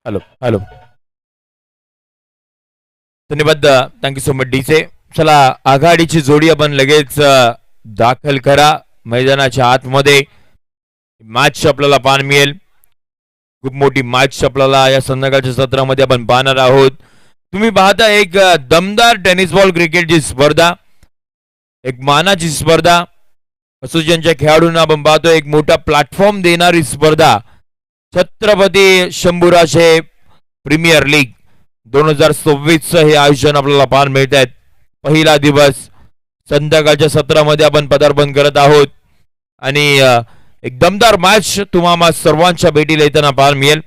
Hello hello. धन्यवाद. Thank you so much डीचे. चला आघाडीची जोडी आपण लगेच दाखल करा मैदानाच्या आतमध्ये. मॅच आपल्याला पाहायला मिळेल. खूप मोठी मॅच आपल्याला या संध्याकाळच्या सत्रामध्ये आपण पाहणार आहोत. तुम्ही पाहता एक दमदार टेनिस बॉल क्रिकेटची स्पर्धा, एक मानाची स्पर्धा, असोसिएशनच्या खेळाडूंना आपण पाहतो एक मोठा प्लॅटफॉर्म देणारी स्पर्धा. छत्रपती शंभूराजे प्रीमियर लीग 2026 हे आयोजन आपल्याला पाहायला मिळत आहे. पहिला दिवस संध्याकाळच्या सत्रामध्ये आपण पदार्पण करत आहोत आणि एक दमदार मॅच तुम्हाला सर्वांच्या भेटीला येताना पाहायला मिळेल.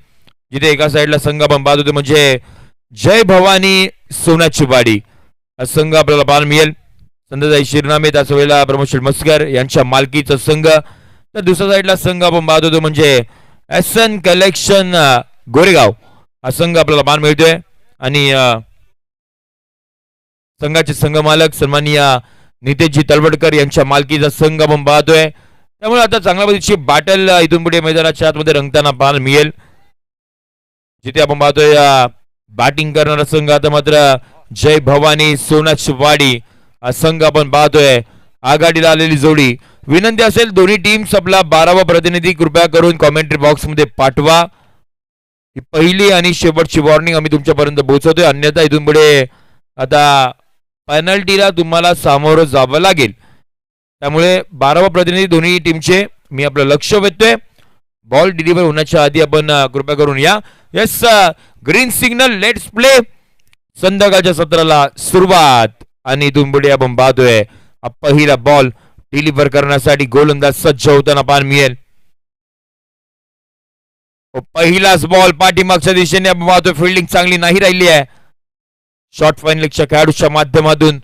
जिथे एका साईडला संघ आपण पाहत होतो म्हणजे जय भवानी सोनाची वाडी हा संघ आपल्याला पाहायला मिळेल. संध्याकाळी शिरनामे त्याच वेळेला प्रमोद मस्कर यांच्या मालकीचा संघ. तर दुसऱ्या साईडला संघ आपण पाहत होतो म्हणजे एसएन कलेक्शन गोरेगाव हा संघ आपल्याला पाहायला मिळतोय आणि संघाचे संघ मालक सन्माननीय नितेशजी तलवडकर यांच्या मालकीचा संघ आपण पाहतोय. त्यामुळे आता चांगल्या पद्धतीची बॅटल इथून पुढे मैदानाच्या आतमध्ये रंगताना पाहायला मिळेल. जिथे आपण पाहतोय बॅटिंग करणारा संघ आता मात्र जय भवानी सोनाची वाडी हा संघ आपण पाहतोय. आघाडीला आलेली जोडी. विनंती असेल दोन्ही टीम्स आपला 12वा प्रतिनिधी कृपया करून कॉमेंट्री बॉक्स मध्ये पाठवा. ही पहिली आणि शेवटची वॉर्निंग आम्ही तुमच्यापर्यंत पोहोचवतोय. अन्यथा इथून पुढे आता पेनल्टीला तुम्हाला सामोरं जावं लागेल. त्यामुळे 12वा प्रतिनिधी दोन्ही टीमचे मी आपलं लक्ष वेधतोय. बॉल डिलिव्हर होण्याच्या आधी आपण कृपया करून या. Yes green signal. Let's play. संध्याकाळच्या सत्राला सुरुवात आणि इथून पुढे आपण पाहतोय पहिला बॉल डिलिव्हर करण्यासाठी गोलंदाज सज्ज होताना पाहायला मिळेल. पहिलाच बॉल पाठीमागच्या दिशेने आपण पाहतोय. फिल्डिंग चांगली नाही राहिली आहे शॉर्ट फायनलच्या खेळाडूच्या माध्यमातून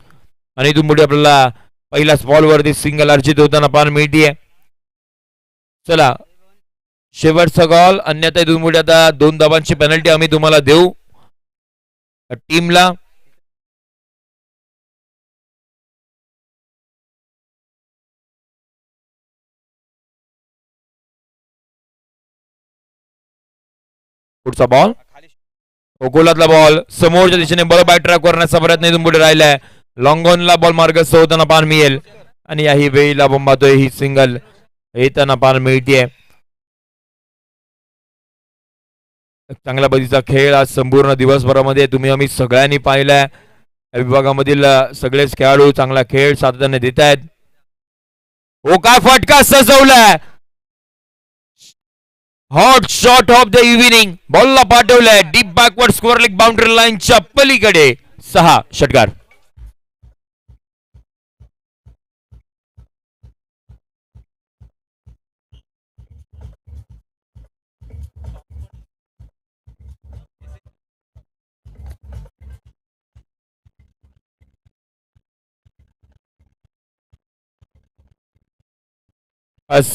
आणि इथून पुढे आपल्याला पहिल्याच बॉलवरती सिंगल अर्जित होताना पाहायला मिळते. चला शेवटचा गॉल. अन्यथा इथून पुढे आता 2 धावांची पेनल्टी आम्ही तुम्हाला देऊ टीमला. पुढचा बॉल गोलातला बॉल समोरच्या दिशेने बरोबर ट्रॅक करण्याचा प्रयत्न इथून पुढे राहिलाय. लॉंग ऑनला बॉल मार्गस्थ होताना पाहायला मिळेल आणि याही वेळीला आपण पाहतोय ही सिंगल येताना पाहायला मिळते. चांगल्या पद्धतीचा खेळ आज संपूर्ण दिवसभरामध्ये तुम्ही आम्ही सगळ्यांनी पाहिलाय. विभागामधील सगळेच खेळाडू चांगला खेळ सातत्याने देत आहेत. हो काय फटका सजवलाय. Hot shot of the evening. बॉलला पाठवलाय deep backward square leg boundary लाईनच्या पलीकडे. 6 षटकार.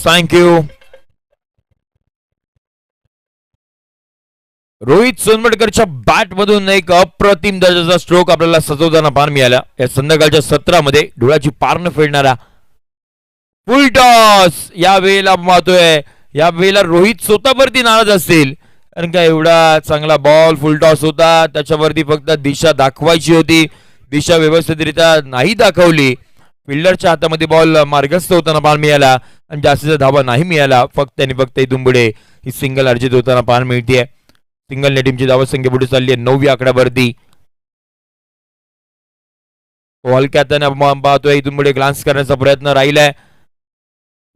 थँक्यू. रोहित सोनवडकरच्या बॅट मधून एक अप्रतिम दर्जाचा स्ट्रोक आपल्याला सजवताना पाहायला मिळाला. या संध्याकाळच्या सत्रामध्ये डोळ्याची पारणं फेडणारा फुल टॉस या वेळेला पाहतोय. या वेळेला रोहित स्वतःवरती नाराज असतील कारण का एवढा चांगला बॉल फुल टॉस होता. त्याच्यावरती फक्त दिशा दाखवायची होती. दिशा व्यवस्थितरित्या नाही दाखवली. फिल्डरच्या हातामध्ये बॉल मार्गस्थ होताना पाहायला मिळाला आणि जास्तीचा धावा नाही मिळाला. फक्त आणि फक्त इथून पुढे ही सिंगल अर्जित होताना पाहायला मिळते. सिंगल टीमची धावसंख्या पुढे चालली आहे 9व्या आकड्यावरती. हलक्याने पाहतोय इथून पुढे ग्लान्स करण्याचा प्रयत्न राहिलाय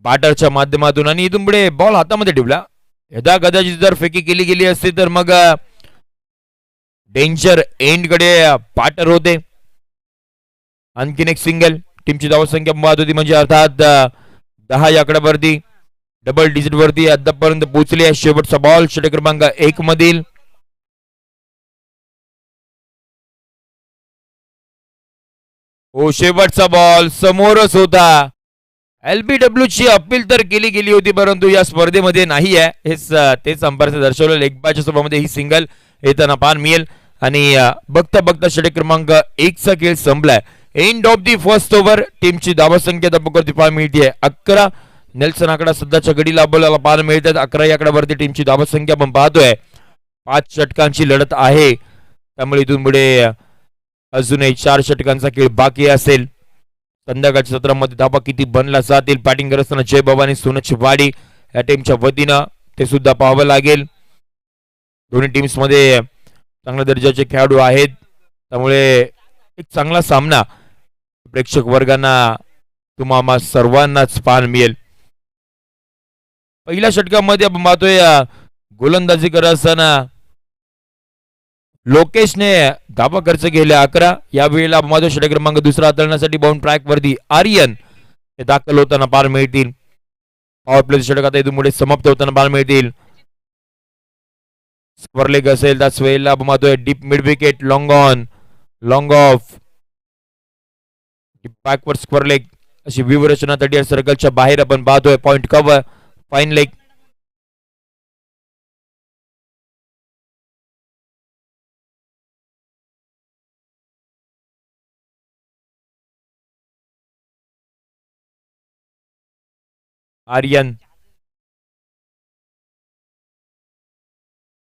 बॅटरच्या माध्यमातून आणि इथून पुढे बॉल हातामध्ये ठेवला. यदा कदाचित जर फेकी केली गेली असती तर मग डेंजर एंड कडे बॅटर होते. आणखीन एक सिंगल. टीमची धावसंख्या पाहत होती म्हणजे अर्थात 10 या आकड्यावरती डबल डिजिट वरती अद्यापर्यंत पोहोचली आहे. शेवटचा बॉल षटक क्रमांक 1 मधील. हो शेवटचा बॉल समोरच होता. LBW ची अपील तर केली गेली होती परंतु या स्पर्धेमध्ये नाही आहे. हेच तेच अंपायरने दर्शवलं. लेग बॅच्या स्वरूपामध्ये ही सिंगल येताना पाहायला मिळेल आणि बघता बघता षटक क्रमांक 1 चा खेळ संपलाय. End of the first over. टीमची धावसंख्या धबकरती पाहायला मिळते 11. नेल्सन आकडा सध्याच्या घडीला बोलायला पाहायला मिळतात 11 या आकड्यावरती टीमची धावसंख्या आपण पाहतोय. 5 षटकांची लढत आहे, त्यामुळे इथून पुढे अजूनही 4 षटकांचा खेळ बाकी असेल. संध्याकाळच्या सत्रामध्ये धाबा किती बनला जातील. बॅटिंग करत असताना जय भवानी सोनची वाडी या टीमच्या वतीनं ते सुद्धा पाहावं लागेल. दोन्ही टीम्स मध्ये चांगल्या दर्जाचे खेळाडू आहेत, त्यामुळे एक चांगला सामना प्रेक्षक वर्गांना तुम्हा सर्वांनाच पाहायला मिळेल. पहिल्या षटकामध्ये आपण पाहतोय गोलंदाजी करत असताना लोकेशने धाबा खर्च केले 11. यावेळेला माधव षटक क्रमांक दुसरा हाताळण्यासाठी बाउंड ट्रॅक वरती आर्यन हे दाखल होताना पाहायला मिळतील. पॉवर प्ले षटक आता इथून पुढे समाप्त होताना पाहायला मिळतील. स्क्वेअर लेग असेल त्याच वेळेला आपण पाहतोय deep mid wicket, long on, long off, backward square leg अशी व्यूहरचना 30 सर्कलच्या बाहेर आपण पाहतोय. Point cover, fine leg. Aryan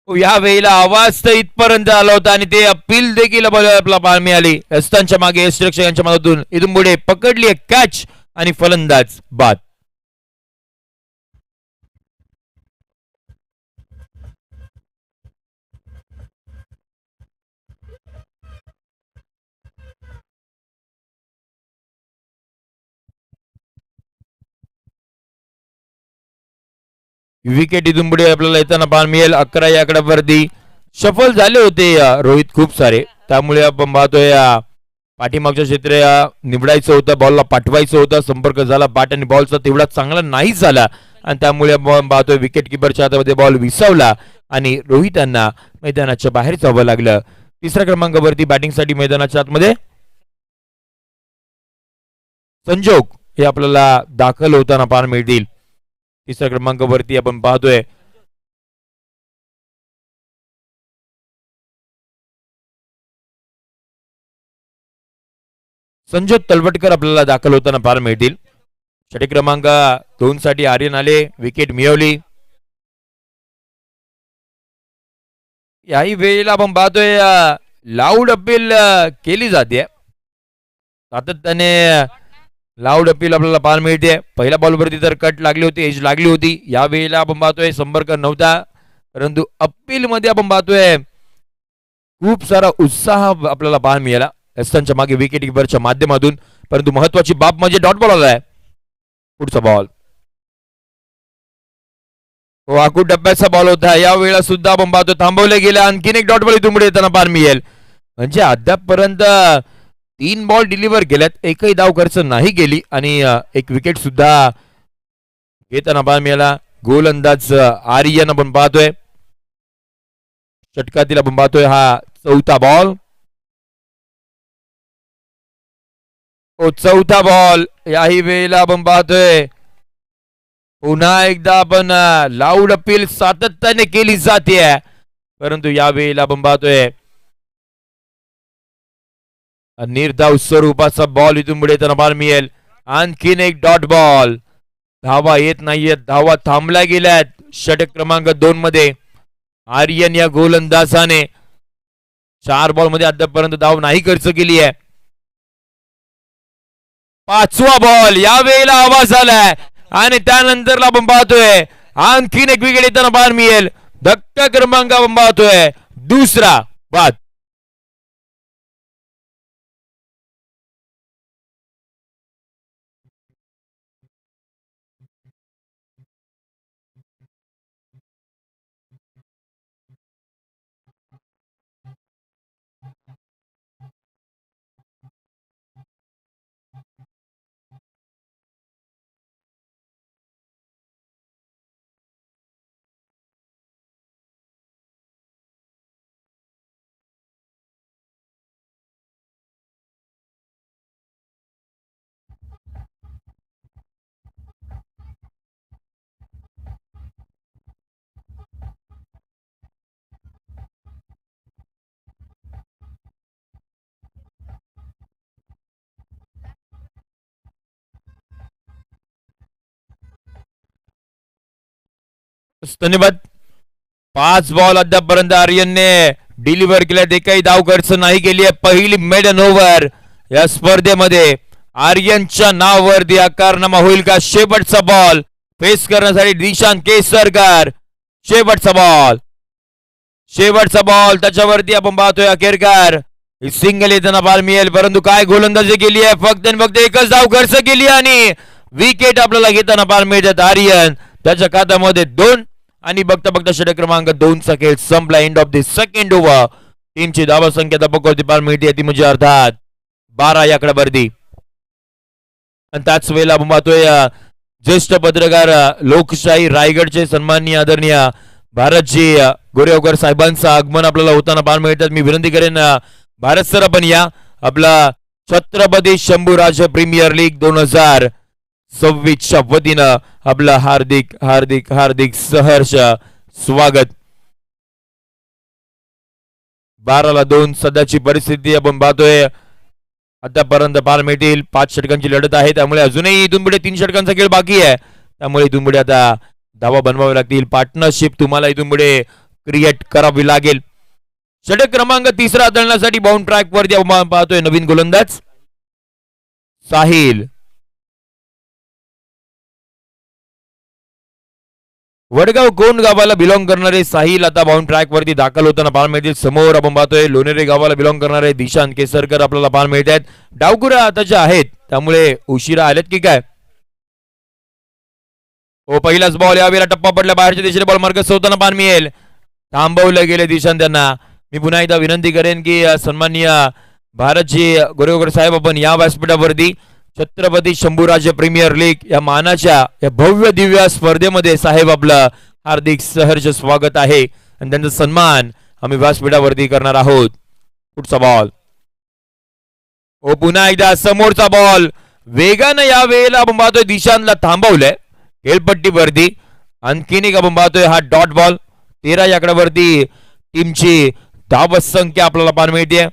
या वेळेला आवाज तर इथपर्यंत आला होता आणि ते अपील देखील आपला पाहायला मिळाली. रस्त्यांच्या मागे यष्टिरक्षकांच्या मदतून इथून पुढे पकडली कॅच आणि फलंदाज बाद. विकेट इथून पुढे आपल्याला येताना पाहायला मिळेल. 11 या आकड्यावरती सफल झाले होते रोहित खूप सारे, त्यामुळे आपण पाहतोय पाठीमागच्या क्षेत्र निवडायचं होतं, बॉलला पाठवायचं होतं, संपर्क झाला बॅट आणि बॉलचा तेवढा चांगला नाही झाला आणि त्यामुळे आपण पाहतोय विकेट किपरच्या हातामध्ये बॉल विसावला आणि रोहितांना मैदानाच्या बाहेर जावं लागलं. तिसऱ्या क्रमांकावरती बॅटिंगसाठी मैदानाच्या आतमध्ये संजोग हे आपल्याला दाखल होताना पाहायला मिळतील. तिसऱ्या क्रमांकावरती आपण पाहतोय संजय तलवटकर आपल्याला दाखल होताना पाहायला मिळतील. षटक क्रमांक 2 साठी आर्यन आले, विकेट मिळवली. याही वेळेला आपण पाहतोय लाऊड अपील केली जाते, सातत्याने लाऊड अपील आपल्याला पाहायला मिळते. पहिल्या बॉलवरती तर कट लागली होती, एज लागली होती. या वेळेला आपण पाहतोय संपर्क नव्हता, परंतु अपील मध्ये आपण पाहतोय खूप सारा उत्साह आपल्याला पाहायला मिळाला एस्टनच्या मागे विकेट किपरच्या माध्यमातून. परंतु महत्वाची बाब म्हणजे डॉट बॉल आलाय. पुढचा बॉल वाकू डब्याचा बॉल होता. या वेळेला सुद्धा आपण पाहतो थांबवले गेले. आणखीन एक डॉट बॉल इथून पुढे येताना पाहायला मिळेल. म्हणजे अद्यापपर्यंत 3 बॉल डिलिव्हर केल्यात, एकही धाव खर्च नाही गेली आणि एक विकेट सुद्धा घेताना पाहायला मिळाला. गोलंदाज आर्यन आपण पाहतोय. षटकातील आपण पाहतोय हा चौथा बॉल. चौथा बॉल. याही वेळेला आपण पाहतोय पुन्हा एकदा आपण लाऊड अपील सातत्याने केली जाते, परंतु या वेळेला आपण पाहतोय निर्धाव स्वरूपाचा बॉल इथून पुढे येताना पाहायला मिळेल. आणखीन एक डॉट बॉल. धावा येत नाहीयेत, धावा थांबल्या गेल्यात. षटक क्रमांक 2 मध्ये आर्यन या गोलंदाजाने 4 बॉल मध्ये अद्यापपर्यंत धाव नाही खर्च केली आहे. 5वा बॉल. या वेळेला आवाज आलाय आणि त्यानंतर आपण पाहतोय आणखीन एक विकेट येताना पाहायला मिळेल. धक्का क्रमांक आपण पाहतोय दुसरा बाद. धन्यवाद. 5 बॉल अद्यापर्यंत आर्यनने डिलिव्हर केल्यात, एकही धाव खर्च नाही केली आहे. पहिली मेडन ओव्हर या स्पर्धेमध्ये आर्यनच्या नावावरती आकारनामा होईल का? शेवटचा बॉल फेस करण्यासाठी दिशांत केसरकर. शेवटचा बॉल त्याच्यावरती आपण पाहतोय अखेरकार सिंगल येताना बॉल मिळेल, परंतु काय गोलंदाजी केली आहे, फक्त आणि फक्त एकच धाव खर्च केली आणि विकेट आपल्याला घेताना बॉल मिळतात. आर्यन त्याच्या खात्यामध्ये 2 आणि बघता बघता षटक क्रमांक 2 चा खेळ संपला. End of the second over. टीमची धावा संख्या बघवती बॉल मिळते ती म्हणजे अर्थात 12 या आकड्यावरती. आणि त्याच वेळेला आपण पाहतोय ज्येष्ठ पत्रकार लोकशाही रायगडचे सन्माननीय आदरणीय भारतजी गोरेगावकर साहेबांचं आगमन आपल्याला होताना पाहायला मिळतात. मी विनंती करेन भारत सर आपण या आपला छत्रपती शंभूराजे प्रीमियर लीग 2026च्या वतीनं आपलं हार्दिक हार्दिक हार्दिक सहर्ष स्वागत. 12-2 सध्याची परिस्थिती आपण पाहतोय. आतापर्यंत पाहायला मिळतील 5 षटकांची लढत आहे, त्यामुळे अजूनही इथून पुढे 3 षटकांचा खेळ बाकी आहे, त्यामुळे इथून पुढे आता धावा बनवावी लागतील. पार्टनरशिप तुम्हाला इथून पुढे क्रिएट करावी लागेल. षटक क्रमांक 3 हाताळण्यासाठी बाउंड ट्रॅक वरती आपण पाहतोय नवीन गोलंदाज साहिल. वडगाव कोण गावाला बिलॉंग करणारे साहिल आता बाउंड ट्रॅक वरती दाखल होताना पाहायला मिळतील. समोर आपण पाहतोय लोणेरे गावाला बिलॉंग करणारे दिशांत केसरकर आपल्याला पाहायला मिळत आहेत. डावकुऱ्या आताच्या आहेत, त्यामुळे उशिरा आलेत की काय? हो, पहिलाच बॉल यावेळेला टप्पा पडला, बाहेरच्या दिशेने बॉल मार्गस्थ होताना पाहायला मिळेल. थांबवले गेले दिशांत त्यांना. मी पुन्हा एकदा विनंती करेन की सन्माननीय भारतजी गोरेगावकर साहेब आपण या व्यासपीठावरती छत्रपती शंभूराजे प्रीमियर लीग या मानाच्या या भव्य दिव्य स्पर्धेमध्ये साहेब आपलं हार्दिक सहर्ष स्वागत आहे आणि त्यांचा सन्मान आम्ही व्यासपीठावरती करणार आहोत. पुढचा बॉल. हो, पुन्हा एकदा समोरचा बॉल वेगानं या वेळेला आपण पाहतोय दिशांतला थांबवलंय खेळपट्टीवरती. आणखीन एक आपण पाहतोय हा डॉट बॉल. 13 या आकड्यावरती टीमची धाव संख्या आपल्याला पाहायला मिळते.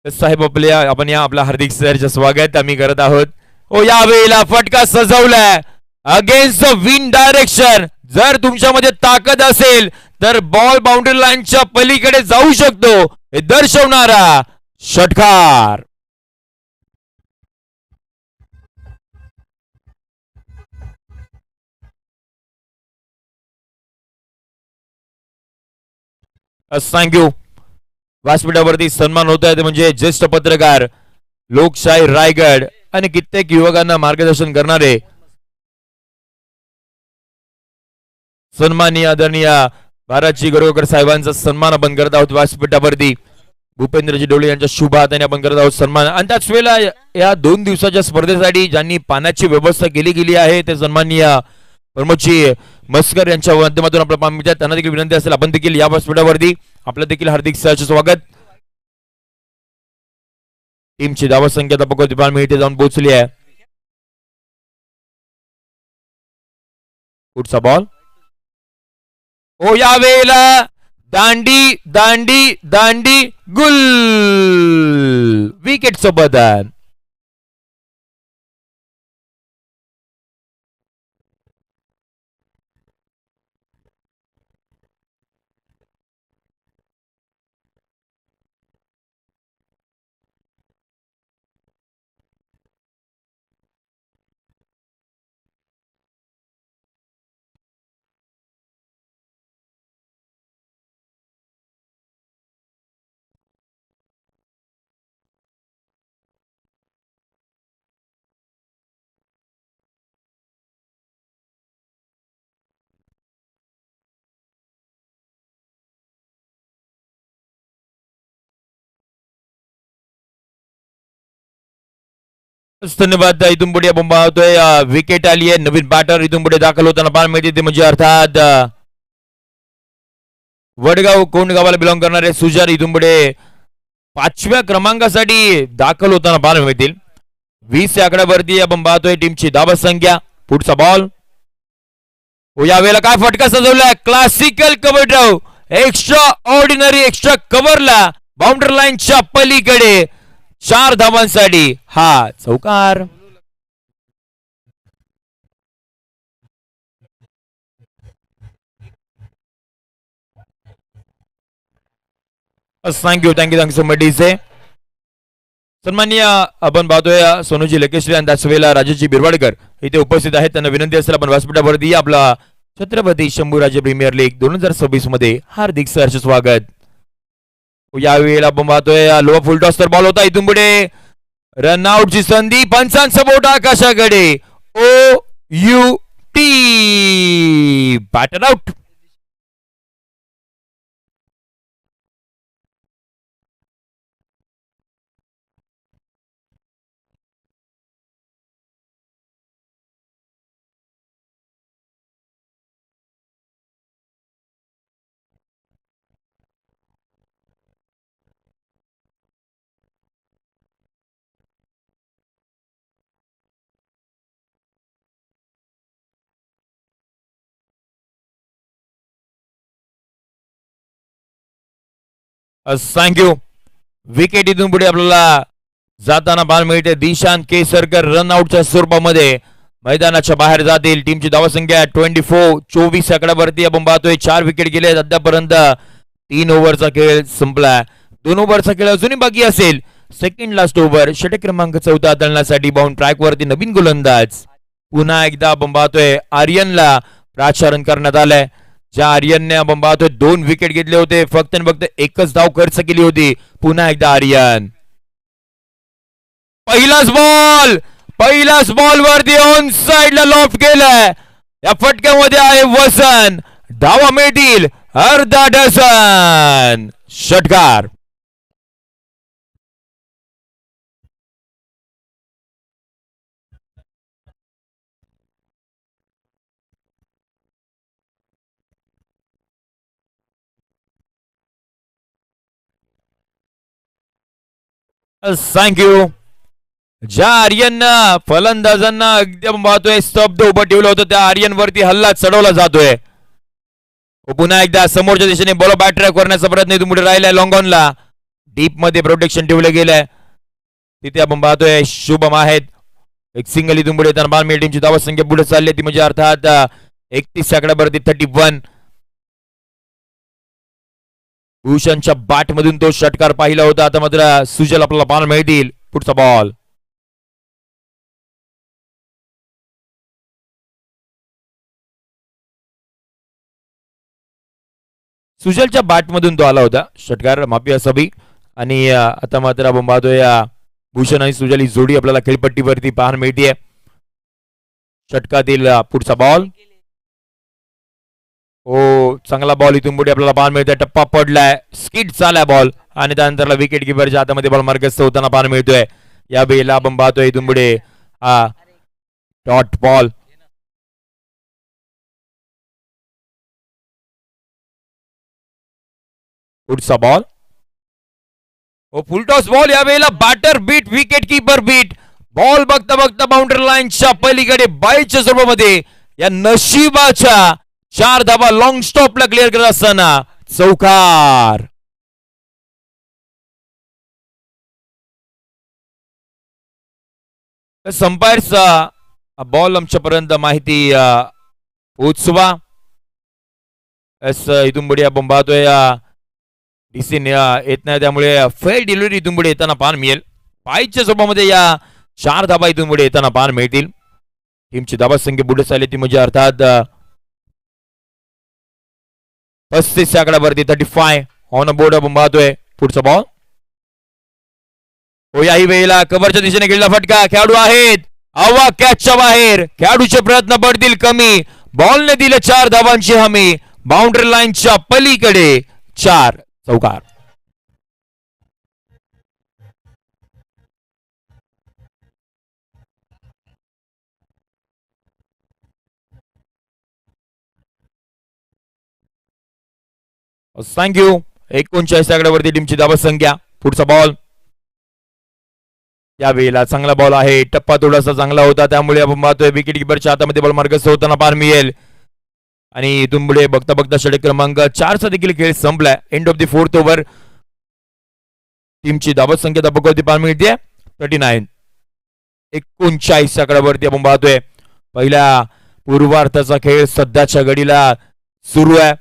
साहेब आपण या आपला हार्दिक सहर्ष स्वागत आम्ही करत आहोत. ओ, या वेळेला फटका सजवलाय अगेन्स्ट द विंड डायरेक्शन. जर तुमच्यामध्ये ताकद असेल तर बॉल बाउंड्री लाईनच्या पलीकडे जाऊ शकतो हे दर्शवणारा षटकार. थँक्यू. व्यासपीठावरती सन्मान होत आहे ते म्हणजे ज्येष्ठ पत्रकार लोकशाही रायगड आणि कित्येक युवकांना मार्गदर्शन करणारे सन्माननीय आदरणीय भारतजी गोरेगावकर साहेबांचा सन्मान आपण करत आहोत. व्यासपीठावरती भूपेंद्रजी डोळे यांच्या शुभ हाताने आपण करत आहोत सन्मान. आणि त्याच वेळेला या 2 दिवसाच्या स्पर्धेसाठी ज्यांनी पाण्याची व्यवस्था केली गेली आहे ते सन्माननीय प्रमोदजी मस्कर यांच्या माध्यमातून आपलं पाम मिळतात. त्यांना देखील विनंती असेल आपण देखील या व्यासपीठावरती आपलं देखील हार्दिक सहर्ष स्वागत. टीमची धावा संख्या तपासती पाहायला मिळते जाऊन पोहोचली आहे. पुढचा बॉल. ओ, या वेळेला दांडी दांडी दांडी गुल. विकेटचं बदल. धन्यवाद. इथून पुढे आपण पाहतोय विकेट आली आहे. नवीन बॅटर इथून पुढे दाखल होताना पाहायला मिळते ते म्हणजे अर्थात वडगाव कोण गावाला बिलॉंग करणारे सुजान इथून पुढे 5व्या क्रमांकासाठी दाखल होताना पाहायला मिळतील. 20 या आकड्यावरती आपण पाहतोय टीमची धावा संख्या. पुढचा बॉल. या वेळेला काय फटका सजवलाय classical cover drive. Extraordinary extra कव्हरला बाउंड्री लाईनच्या पलीकडे 4 धावांसाठी हा चौकार. Thank you so much DJ. सन्माननीय आपण पाहतोय सोनूजी लकेश्री आणि त्याच वेळेला राजाजी बिरवाडकर इथे उपस्थित आहेत. त्यांना विनंती असेल आपण व्यासपीठावरती आपला छत्रपती शंभूराजे प्रीमियर लीग 2026 मध्ये हार्दिक सहर्ष स्वागत. यावेळेला आपण पाहतोय लो फुलटॉस तर बॉल होता इथून पुढे रनआउटची संधी. पंचांचा बोट आकाशाकडे. O U T batter out. Thank you. Wicket इथून पुढे आपल्याला जाताना पाहायला मिळते. दिशांत केसरकर रनआउटच्या स्वरूपामध्ये मैदानाच्या बाहेर जातील. टीमची धावसंख्या 24 आकड्यावरती आपण पाहतोय. 4 विकेट गेले अद्यापर्यंत. 3 ओव्हरचा खेळ संपला. 2 ओव्हरचा खेळ अजूनही बाकी असेल. सेकंड लास्ट ओव्हर षटक क्रमांक 14 तळण्यासाठी बाउंड ट्रॅक वरती नवीन गोलंदाज. पुन्हा एकदा आपण पाहतोय आर्यनला प्राचारण करण्यात आलंय. ज्या आर्यनने आपण पाहतोय 2 विकेट घेतले होते. फक्त आणि फक्त एकच धाव खर्च केली होती. पुन्हा एकदा आर्यन. पहिलाच बॉल वरती ऑन साइडला लॉफ्ट केलाय. या फटक्यामध्ये आहे वसन. धावा मिळतील अर्धा डझन. षटकार. थँक्यू. ज्या आर्यननं फलंदाजांना एकदम पाहतोय स्तब्ध उभं ठेवलं होतं त्या आर्यन वरती हल्ला चढवला जातोय. पुन्हा एकदा समोरच्या दिशेने बॉल बॅट ट्रॅक करण्याचा प्रयत्न इथून पुढे राहिलाय. लॉंग ऑनला डीप मध्ये प्रोटेक्शन ठेवलं गेलंय. तिथे आपण पाहतोय शुभम आहेत. एक सिंगल इथून पुढे येताना बालमेल टीमची धावसंख्या पुढे चालली ती म्हणजे अर्थात 31 आकड्यावरती 31. भूषणच्या बॅट मधून तो षटकार पाहिला होता. आता मात्र सुजल आपल्याला पाहायला मिळतील. पुढचा बॉल. सुजलच्या बॅट मधून तो आला होता षटकार माफी असावी. आणि आता मात्र आपण पाहतोय भूषण आणि सुजल ही जोडी आपल्याला खेळपट्टीवरती पाहायला मिळते. षटकातील पुढचा बॉल. हो चांगला बॉल इथून पुढे आपल्याला पाहायला मिळतोय. टप्पा पडलाय. स्किट चालाय बॉल आणि त्यानंतरला विकेट किपरच्या हातामध्ये बॉल मार्गस्थ होताना पाहायला मिळतोय. या वेळेला आपण पाहतोय इथून पुढे हा डॉट बॉल. पुढचा बॉल. हो फुलटॉस बॉल. या वेळेला batter beat wicket keeper beat. Ball बघता बघता बाउंड्री लाईनच्या पलीकडे बाईच्या स्वरूपामध्ये या नशिबाच्या 4 धावा लॉंग स्टॉपला क्लिअर करत असताना चौकार. संपायरचा बॉल आमच्यापर्यंत माहिती पोचवा. इथून पुढे आपण पाहतोय डिसिन येत नाही त्यामुळे फेल डिलिव्हरी इथून पुढे येताना पाहायला मिळेल. पायच्या स्वरूपामध्ये या 4 धाबा इथून पुढे येताना पाहायला मिळतील. टीमची धाबा संख्या पुढे चालली ती म्हणजे अर्थात 35 आकड्यावरती 35 ऑन बोर्ड आपण पाहतोय. पुढचा बॉल. हो याही वेळेला कव्हरच्या दिशेने गेलेला फटका. खेळाडू आहेत आवा कॅचच्या बाहेर. खेळाडूचे प्रयत्न पडतील कमी. बॉलने दिले 4 धावांची हमी. बाउंड्री लाईनच्या पलीकडे 4 चौकार. थँक्यू. 39 आकड्यावरती टीमची धावा संख्या. पुढचा बॉल. यावेळेला चांगला बॉल आहे. टप्पा थोडासा चांगला होता त्यामुळे आपण पाहतोय विकेट किपरच्या हातामध्ये बॉल मार्गस्थ होताना पाहायला मिळेल. आणि इथून पुढे बघता बघता षटक क्रमांक 4 चा देखील खेळ संपलाय. End of the 4th over. टीमची धावत संख्या धाबकवरती पाहायला मिळते 39. 39 आकड्यावरती आपण पाहतोय. पहिल्या पूर्वार्धाचा खेळ सध्याच्या घडीला सुरू आहे.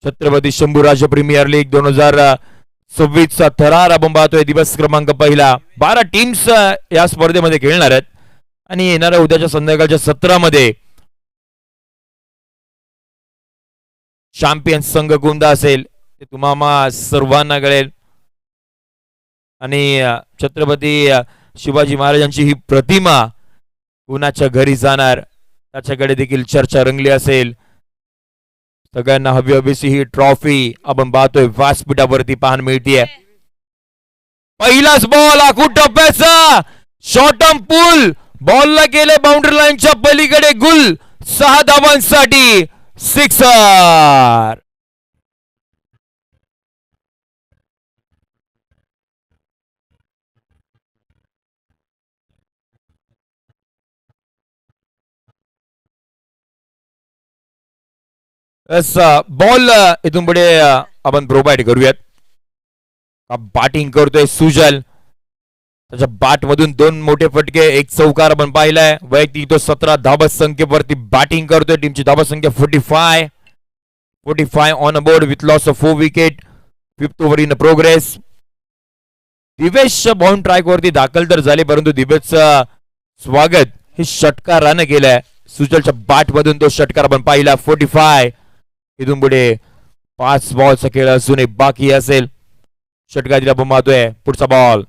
छत्रपती शंभूराज प्रीमियर लीग 2026 चा थरार आपण पाहतोय. दिवस क्रमांक पहिला. 12 टीम्स या स्पर्धेमध्ये खेळणार आहेत आणि येणाऱ्या उद्याच्या संध्याकाळच्या सत्रामध्ये चॅम्पियन संघ कोणता असेल ते तुम्हाला सर्वांना कळेल. आणि छत्रपती शिवाजी महाराजांची ही प्रतिमा कुणाच्या घरी जाणार त्याच्याकडे देखील चर्चा रंगली असेल. सगळ्यांना हवी हवीशी ही ट्रॉफी आपण पाहतोय व्यासपीठावरती पाहायला मिळतीये. पहिलाच बॉल आखूड टप्प्याचा शॉर्ट टर्म पूल बॉलला गेले बाउंड्री लाईनच्या पलीकडे गुल. 6 धावांसाठी सिक्सर. बॉल इथून पुढे आपण प्रोव्हाइड करूयात. बॅटिंग करतोय सुजल. त्याच्या बॅट मधून 2 मोठे फटके, 1 चौकार आपण पाहिलाय. वैयक्तिक तो 17 धावत संख्येवरती बॅटिंग करतोय. टीमची धावत संख्या 45 on board with loss of 4 wicket. 5th over in progress. Divesh bound track वरती दाखल तर झाले परंतु दिवेशचं स्वागत हे षटकारानं केलंय. सुजलच्या बॅट मधून तो षटकार आपण पाहिला. 45. इथून पुढे 5 बॉलचा खेळ अजूनही बाकी असेल. षटकातील आपण पाहतोय पुढचा बॉल.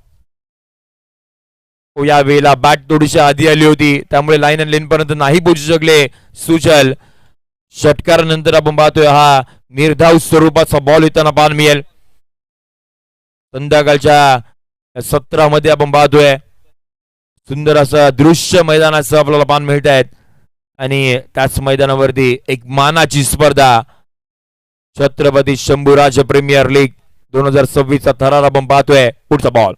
या वेळेला बॅट थोडीशी आधी आली होती त्यामुळे लाईन अँड लेन पर्यंत नाही पोहोचू शकले सुजल. षटकारानंतर आपण पाहतोय हा निर्धाव स्वरूपाचा बॉल येताना पाहायला मिळेल. संध्याकाळच्या सत्रामध्ये आपण पाहतोय सुंदर असं दृश्य मैदानाचं आपल्याला पाहायला मिळत आहेत आणि त्याच मैदानावरती एक मानाची स्पर्धा छत्रपती शंभूराज प्रीमियर लीग 2026 चा थरार आपण पाहतोय. पुढचा बॉल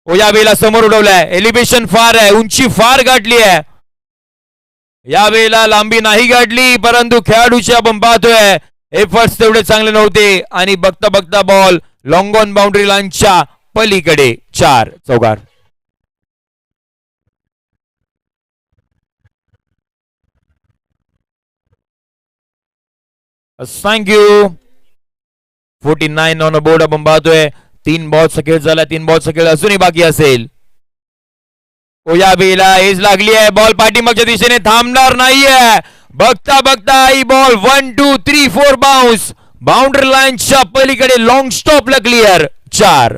या वेळेला समोर उडवलाय. एलिव्हेशन फार आहे, उंची फार गाठली आहे. या वेळेला लांबी नाही गाठली परंतु खेळाडूचे आपण पाहतोय एफर्ट्स तेवढे चांगले नव्हते आणि बघता बघता बॉल लॉंग ऑन बाउंड्री लाईनच्या पलीकडे. 4 चौकार. थँक्यू. 49 ऑन बोर्ड आपण पाहतोय. 3 बॉलचा खेळ झाला. 3 बॉलचा खेळ अजूनही बाकी असेल. या वेळेला एज लागली आहे. बॉल पाठीमागच्या दिशेने थांबणार नाहीये. बघता बघता ही बॉल 1 2 3 4 बाउन्स बाउंड्री लाईनच्या पलीकडे लॉंग स्टॉपला क्लिअर. 4.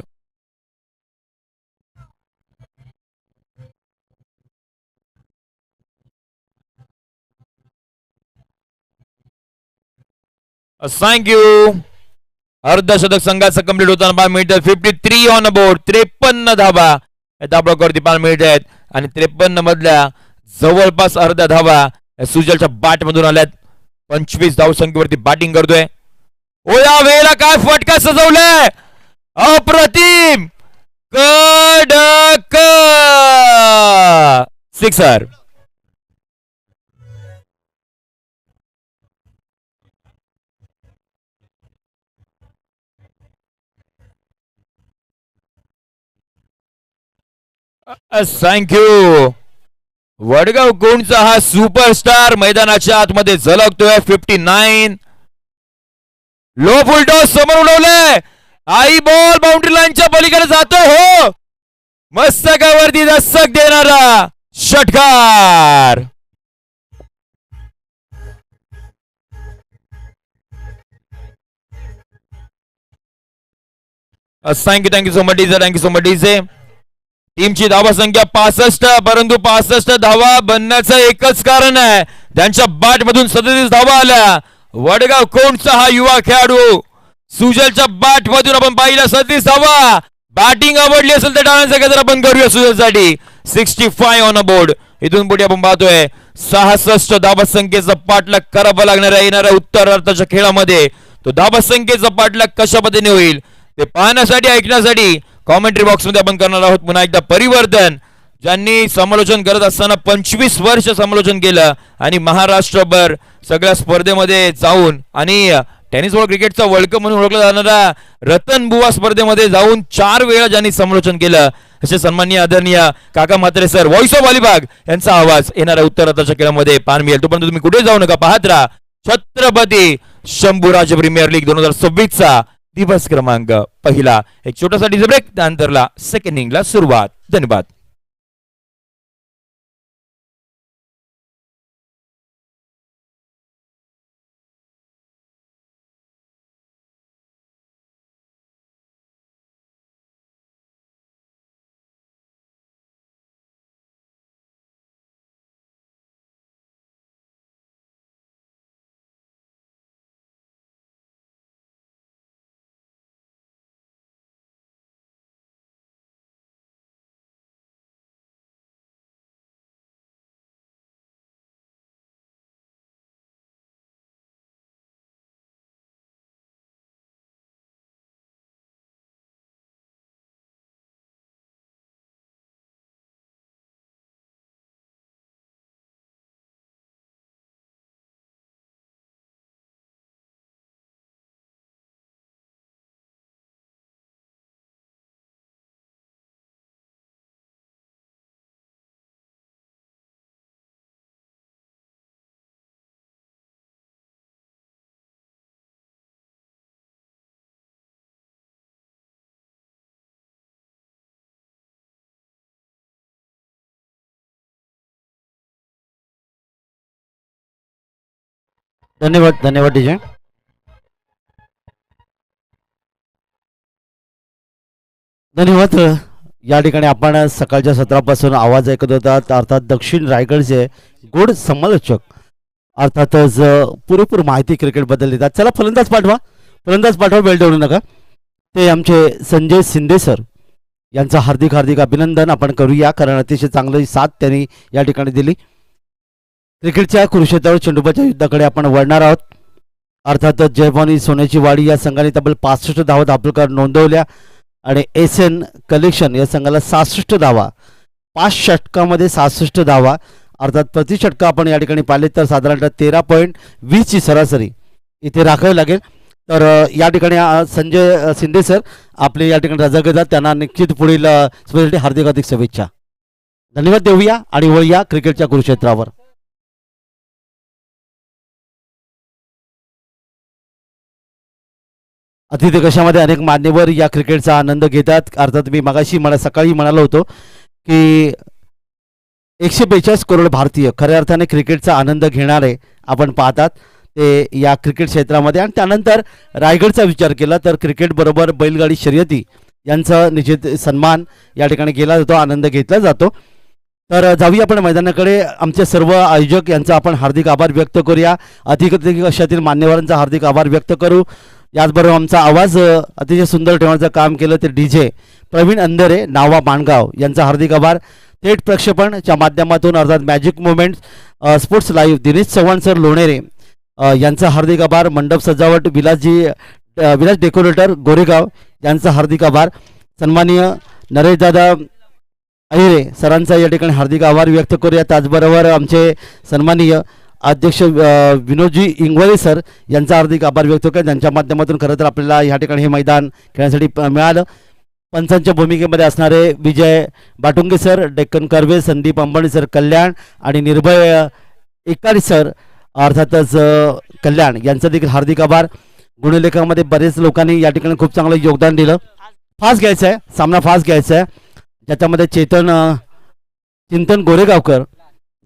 थँक्यू. अर्धशतक संघाचं कंप्लीट होताना पाहायला मिळतं. 53 ऑन बोर्ड. 53 धावा दाबळावरती पाहायला मिळत आहेत आणि 53 मधल्या जवळपास अर्ध्या धावा सुजलच्या बॅट मधून आल्यात. 25 धाव संख्येवरती बॅटिंग करतोय. या वेळेला काय फटका सजवलाय. अप्रतिम. कडक. सिक्सर. थँक्यू. वडगाव कोणचा हा सुपरस्टार मैदानाच्या आतमध्ये झलकतोय. 59. लो फुल टॉस समोर उडवलंय. आई बॉल बाउंड्री लाईनच्या पलीकडे जातोय. हो मस्तकावरती दस्तक देणारा षटकार. Thank you so much DJ. Thank you so much DJ. टीमची धावा संख्या 65 परंतु 65 धावा बनण्याचं एकच कारण आहे त्यांच्या बॅट मधून 37 धावा आल्या. वडगाव कोणचा हा युवा खेळाडू सुजलच्या बॅट मधून आपण पाहिला 37 धावा. बॅटिंग आवडली असेल तर डाळांचा गजर आपण करूया सुजलसाठी. 65 ऑन बोर्ड. इथून पुढे आपण पाहतोय 66 धावा संख्येचा पाठलाग करावा लागणार आहे येणाऱ्या उत्तरार्धाच्या खेळामध्ये. तो धावा संख्येचा पाठलाग कशा पद्धतीने होईल ते पाहण्यासाठी ऐकण्यासाठी कॉमेंट्री बॉक्स मध्ये आपण करणार आहोत पुन्हा एकदा परिवर्तन. ज्यांनी समालोचन करत असताना 25 वर्ष समालोचन केलं आणि महाराष्ट्रभर सगळ्या स्पर्धेमध्ये जाऊन आणि टेनिस वर्ल्ड क्रिकेटचा वर्ल्ड कप म्हणून ओळखला जाणारा रतन बुवा स्पर्धेमध्ये जाऊन 4 वेळा ज्यांनी समालोचन केलं असे सन्माननीय आदरणीय काका Mhatre sir, voice of Alibag यांचा आवाज येणाऱ्या उत्तराच्या खेळामध्ये पाहायला मिळेल. तोपर्यंत तुम्ही कुठे जाऊ नका, पाहत राहा छत्रपती शंभूराज प्रीमियर लीग 2026चा दिवस क्रमांक पहिला. एक छोटासा डीजे ब्रेक, त्यानंतरला सेकंड इनिंगला सुरुवात. धन्यवाद. धन्यवाद धन्यवाद डीजे. धन्यवाद. या ठिकाणी आपण सकाळच्या सत्रापासून आवाज ऐकत होतात, अर्थात दक्षिण रायगडचे गोड समालोचक अर्थातच पुरेपूर माहिती क्रिकेटबद्दल देतात. चला फलंदाज पाठवा, वेळ देऊ नका. ते आमचे संजय शिंदे सर यांचं हार्दिक हार्दिक अभिनंदन आपण करूया, कारण अतिशय चांगली साथ त्यांनी या ठिकाणी दिली. क्रिकेटच्या कुरुक्षेत्रावर चेंडूबाच्या युद्धाकडे आपण वळणार आहोत. अर्थातच जयभवानी सोन्याची वाडी या संघाने तब्बल 65 धावा दाखल नोंदवल्या आणि एसएन कलेक्शन या संघाला 66 धावा, 5 षटकामध्ये 66 धावा, अर्थात प्रति षटका आपण या ठिकाणी पाहिले तर साधारणतः 13.20 ची सरासरी इथे राखावी लागेल. तर या ठिकाणी संजय शिंदे सर आपले या ठिकाणी रजा घेतात, त्यांना निश्चित पुढील स्पर्धेसाठी हार्दिक हार्दिक शुभेच्छा. धन्यवाद देऊया आणि वळूया क्रिकेटच्या कुरुक्षेत्रावर. अतिथी कशामध्ये अनेक मान्यवर या क्रिकेटचा आनंद घेतात. अर्थात मी मगाशी सकाळी म्हणालो होतो की 142 करोड भारतीय खऱ्या अर्थाने क्रिकेटचा आनंद घेणारे आपण पाहतात ते या क्रिकेट क्षेत्रामध्ये. आणि त्यानंतर रायगडचा विचार केला तर क्रिकेट बरोबर बैलगाडी शर्यती यांचा निश्चित सन्मान या ठिकाणी केला जातो, आनंद घेतला जातो. तर जाऊया आपण मैदानाकडे. आमचे सर्व आयोजक यांचा आपण हार्दिक आभार व्यक्त करूया. अतिथी कशातील मान्यवरांचा हार्दिक आभार व्यक्त करू. याचबरोबर आमचा आवाज अतिशय सुंदर ठेवण्याचं काम केलं ते डीजे प्रवीण अंधेरे नावा माणगाव यांचा हार्दिक आभार. थेट प्रक्षेपणच्या माध्यमातून अर्थात magic movement sports live Dinesh Chavan sir Lonere यांचा हार्दिक आभार. मंडप सजावट विलास डेकोरेटर गोरेगाव यांचा हार्दिक आभार. सन्माननीय नरेशदादा अहिरे सरांचा या ठिकाणी हार्दिक आभार व्यक्त करूया. त्याचबरोबर आमचे सन्माननीय अध्यक्ष विनोदजी इंगवळे सर यांचा हार्दिक आभार व्यक्त करूया. त्यांच्या माध्यमातून खरं तर आपल्याला या ठिकाणी हे मैदान खेळण्यासाठी मिळालं. पंचांच्या भूमिकेमध्ये असणारे विजय बाटुंगे सर, डेक्कन कर्वे, संदीप अंबाणी सर कल्याण आणि निर्भय एकाडी सर अर्थातच कल्याण यांचा देखील हार्दिक आभार. गुणलेखामध्ये बरेच लोकांनी या ठिकाणी खूप चांगलं योगदान दिलं. फास्ट घ्यायचं आहे, सामना फास्ट घ्यायचा आहे, ज्याच्यामध्ये चिंतन गोरेगावकर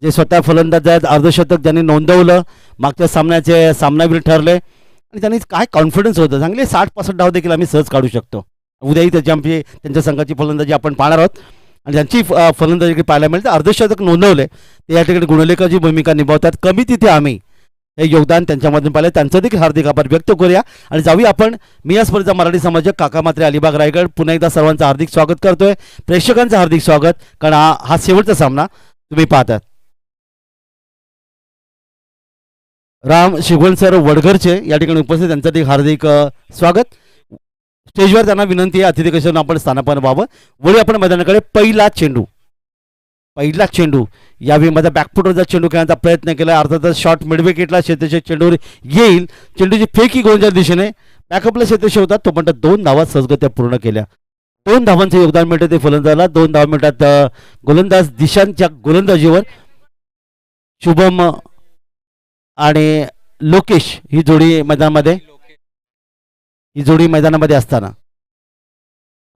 जे स्वतः फलंदाज आहेत, अर्धशतक ज्यांनी नोंदवलं, मागच्या सामन्याचे सामनावीर ठरले आणि त्यांनी काय कॉन्फिडन्स होतं, चांगले 60-65 धाव देखील आम्ही सहज काढू शकतो. उद्याही त्यांच्या संघाची फलंदाजी आपण पाहणार आहोत आणि त्यांची फलंदाजी पाहायला मिळते. अर्धशतक नोंदवले ते या ठिकाणी गुणलेखाची भूमिका निभावतात. कमी तिथे आम्ही हे योगदान त्यांच्यामधून पाहिलं, त्यांचं देखील हार्दिक आभार व्यक्त करूया. आणि जाऊया आपण मी या स्पर्धेचा मराठी समाजक काका म्हात्रे अलिबाग रायगड पुन्हा एकदा सर्वांचं हार्दिक स्वागत करतोय, प्रेक्षकांचं हार्दिक स्वागत, कारण हा शेवटचा सामना तुम्ही पाहतात. राम शिगवण सर वडघरचे या ठिकाणी उपस्थित, त्यांचं देखील हार्दिक स्वागत. स्टेजवर त्यांना विनंती आहे अतिथी कशावरून आपण स्थानापन्न व्हावं. वळू आपण मैदानाकडे. पहिला पहिला चेंडू यावेळी माझा बॅकफुटवरचा चेंडू खेळण्याचा प्रयत्न केला. अर्थातच शॉर्ट मिडविकेटला क्षेत्रच्या चेंडूवर येईल. चेंडूची फेकी गोलच्या दिशेने बॅकअपला क्षेत्रशी होता. तो म्हणतात 2 धावा सहजगत्या पूर्ण केल्या. 2 धावांचं योगदान मिळतं ते फलंदाजाला. 2 धावा मिळतात गोलंदाज दिशांच्या गोलंदाजीवर. शुभम आणि लोकेश ही जोडी मैदानामध्ये असताना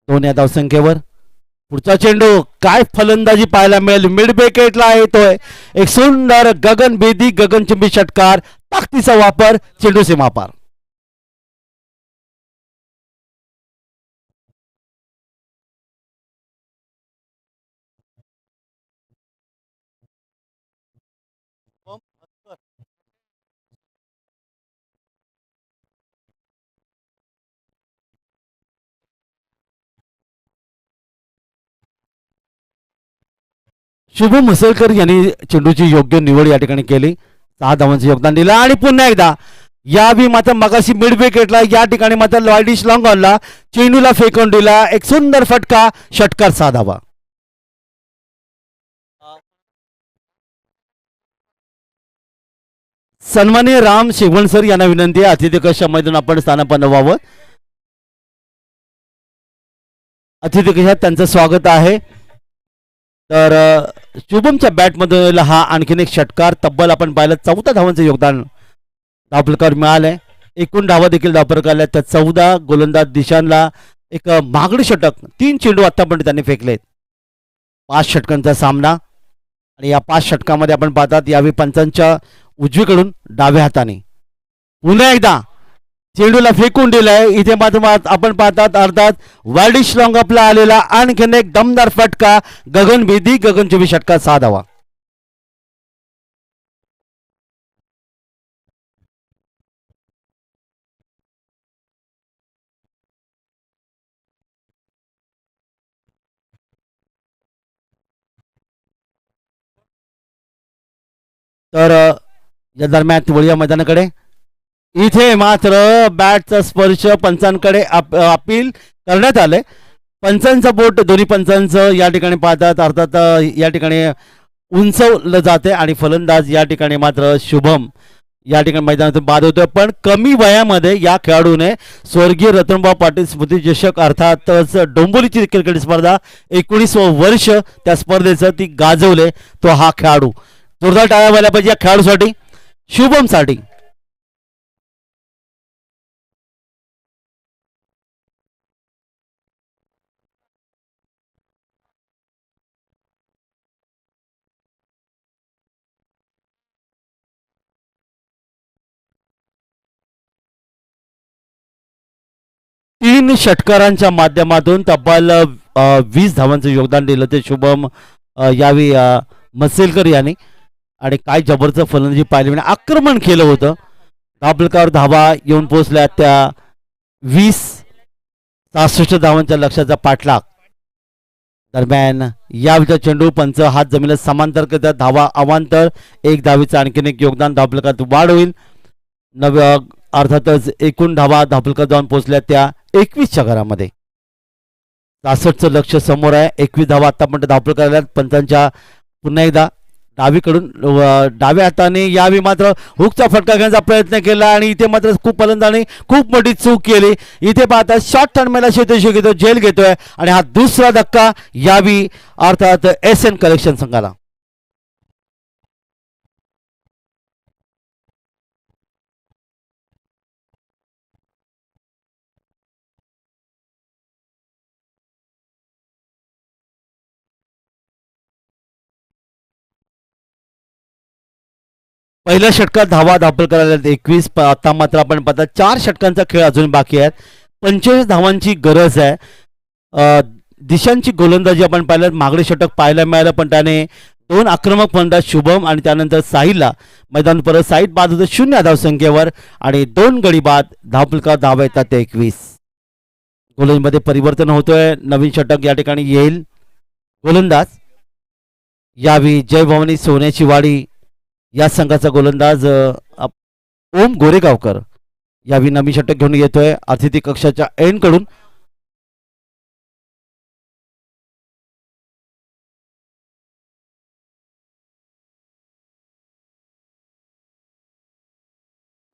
2 या धावसंख्येवर. पुढचा चेंडू काय फलंदाजी पाहायला मिळेल. मिड विकेटला येतोय एक सुंदर गगनभेदी गगनचुंबी षटकार. ताकदीचा वापर, चेंडू सीमापार. शुभम म्हसळकर यांनी चेंडूची योग्य निवड या ठिकाणी केली. 6 धावांचं योगदान दिलं. आणि पुन्हा एकदा यावी मात्र मगाशी मिड विकेटला या ठिकाणी मात्र लॉयडिश लॉंग ऑनला चेंडूला फेकून दिला. एक सुंदर फटका, षटकार, 6 धावा. सन्माननीय राम शेवण सर यांना विनंती आहे अतिथी कक्षामधून आपण स्थानापन्न व्हावं. अतिथी कक्षात त्यांचं स्वागत आहे. तर शुभमच्या बॅटमधून हा आणखीन एक षटकार. तब्बल आपण पाहिलं 14 धावांचं योगदान धावफलकावर मिळालंय. एकूण धावा देखील धावफलकाला त्या 14. गोलंदाज दिशांना एक महागडी षटक. 3 चेंडू आतापर्यंत त्यांनी फेकलेत. 5 षटकांचा सामना. आणि या 5 षटकामध्ये आपण पाहतात यावेळी पंचांच्या उजवीकडून डाव्या हाताने पुन्हा एकदा चेंडूला फेकून दिलाय. इथे मात्र आपण पाहतात अर्थात वार्डिश लॉंग आपला आलेला आणखीन एक दमदार फटका, गगनभेदी गगनचुंबी षटकार, 6 धावा. तर या दरम्यान वळूया मैदानाकडे. इथे मात्र बॅटचा स्पर्श पंचांकडे अपील करण्यात आले. पंचांचा बोट दोन्ही पंचांचं या ठिकाणी पाहतात अर्थात या ठिकाणी उंचवलं जाते आणि फलंदाज या ठिकाणी मात्र शुभम या ठिकाणी मैदानातून बाद होतोय. पण कमी वयामध्ये या खेळाडूने स्वर्गीय रतनभाऊ पाटील स्मृती चषक अर्थातच डोंबिवलीची क्रिकेट स्पर्धा 19वं वर्ष त्या स्पर्धेचं ती गाजवले तो हा खेळाडू. जोरदार टाळ्या व्हायला पाहिजे या खेळाडूसाठी, शुभमसाठी. तीन षटकारांच्या माध्यमातून तब्बल 20 धावांचं योगदान दिलं ते शुभम यावी मसेलकर यांनी. आणि काय जबरदस्त फलंदाजी पाहिली म्हणजे आक्रमण केलं होतं. धावफलकावर धावा येऊन पोहोचल्या त्या 20-66 धावांच्या लक्ष्याचा पाठलाग. दरम्यान यावेळचा चेंडू पंच हात जमिनीला समांतर करतात. धावा अवांतर 1 धावेचं आणखीन एक योगदान धावफलकात वाढ होईल. अर्थातच एकूण धावा धावफलकात जाऊन पोहोचल्या त्या 21च्या घरामध्ये. 66चं लक्ष समोर आहे. 21 धावा आतापर्यंत धावफलकात आल्यात पंचांच्या. पुन्हा एकदा डावीकडून डाव्या हाताने यावेळी मात्र हुकचा फटका घेण्याचा प्रयत्न केला आणि इथे मात्र खूप फलंदाजाने खूप मोठी चूक केली. इथे पाहता शॉर्ट टर्नमेला शेतशी घेतो, झेल घेतोय आणि हा दुसरा धक्का यावी अर्थात SN कलेक्शन संघाला. पहिल्या षटकात धावा धावफलकाला 21. आता मात्र आपण पाहता 4 षटकांचा खेळ अजून बाकी आहे. 45 धावांची गरज आहे. दिशांची गोलंदाजी आपण पाहिलं, मागडे षटक पाहायला मिळालं पण त्याने 2 आक्रमक फलंदाज शुभम आणि त्यानंतर साहिलला मैदान परत साईड बाद होतं 0 धावसंख्येवर आणि 2 गडी बाद. धावफलकावर धावा येतात ते 21. गोलंदाजीमध्ये परिवर्तन होतोय. नवीन षटक या ठिकाणी येईल. गोलंदाज यावी जय भवानी सोन्याची वाडी या संघाचा गोलंदाज ओम गोरेगावकर यावी नवीन षटक घेऊन येतोय अतिथी कक्षाच्या एंड कडून.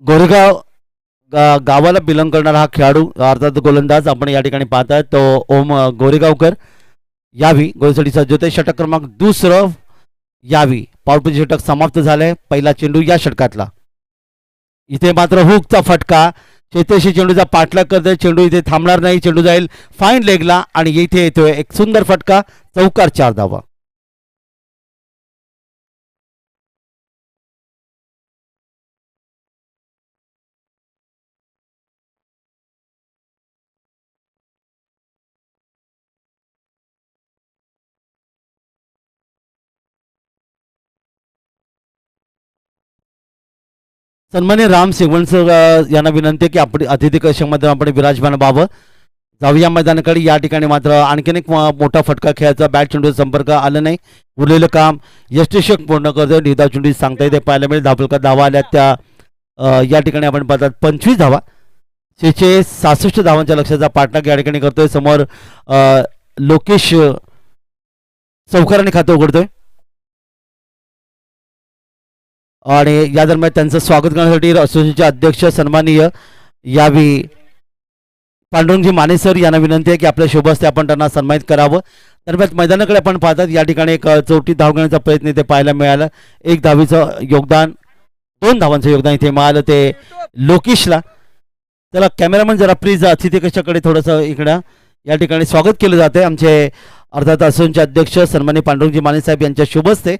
गोरेगाव गावाला बिलॉंग करणारा हा खेळाडू अर्थात गोलंदाज आपण या ठिकाणी पाहताय तो ओम गोरेगावकर यावी गोलसाठी सज्ज होते. षटक क्रमांक दुसरं यावी पॉवरप्ले षटक समाप्त झालंय. पहिला चेंडू या षटकातला. इथे मात्र हुकचा फटका. चेतेशी चेंडूचा पाठलाग करतोय. चेंडू इथे थांबणार नाही. चेंडू जाईल फाईन लेगला आणि इथे येतोय एक सुंदर फटका. चौकार 4 धावा. सन्मान्य राम शेवणस यांना विनंती आहे की आपण अतिथी कक्षामध्ये आपण विराजमान व्हावं. जाऊया मैदानाकडे. या ठिकाणी मात्र आणखीन एक मोठा फटका खेळायचा. बॅट चेंडू संपर्क आलं नाही. उरलेलं काम यष्टिषक पूर्ण करतोय. निधा चेंडू सांगता येते पाहायला मिळेल. धावलका धावा आल्या त्या या ठिकाणी आपण पाहतात 25 धावा. 66 धावांच्या लक्षाचा पाठलाग या ठिकाणी करतोय. समोर लोकेश चौकाराने खातं उघडतोय आणि या दरम्यान त्यांचं स्वागत करण्यासाठी असोसिएशनचे अध्यक्ष सन्माननीय यावी पांडुरंगजी माने सर यांना विनंती आहे की आपल्या शुभ हस्ते आपण त्यांना सन्मानित करावं. दरम्यान मैदानाकडे आपण पाहतात या ठिकाणी एक चौटी धाव घेण्याचा प्रयत्न इथे पाहायला मिळाला. 1 धावीचं योगदान 2 धावांचं योगदान इथे मिळालं ते लोकेशला. चला कॅमेरामन जरा प्लीज अतिथी कक्षाकडे थोडंसं इकडं या ठिकाणी स्वागत केलं जाते आमचे अर्थात असोसिएशनचे अध्यक्ष सन्माननीय पांडुरंगजी माने साहेब यांच्या शुभ हस्ते.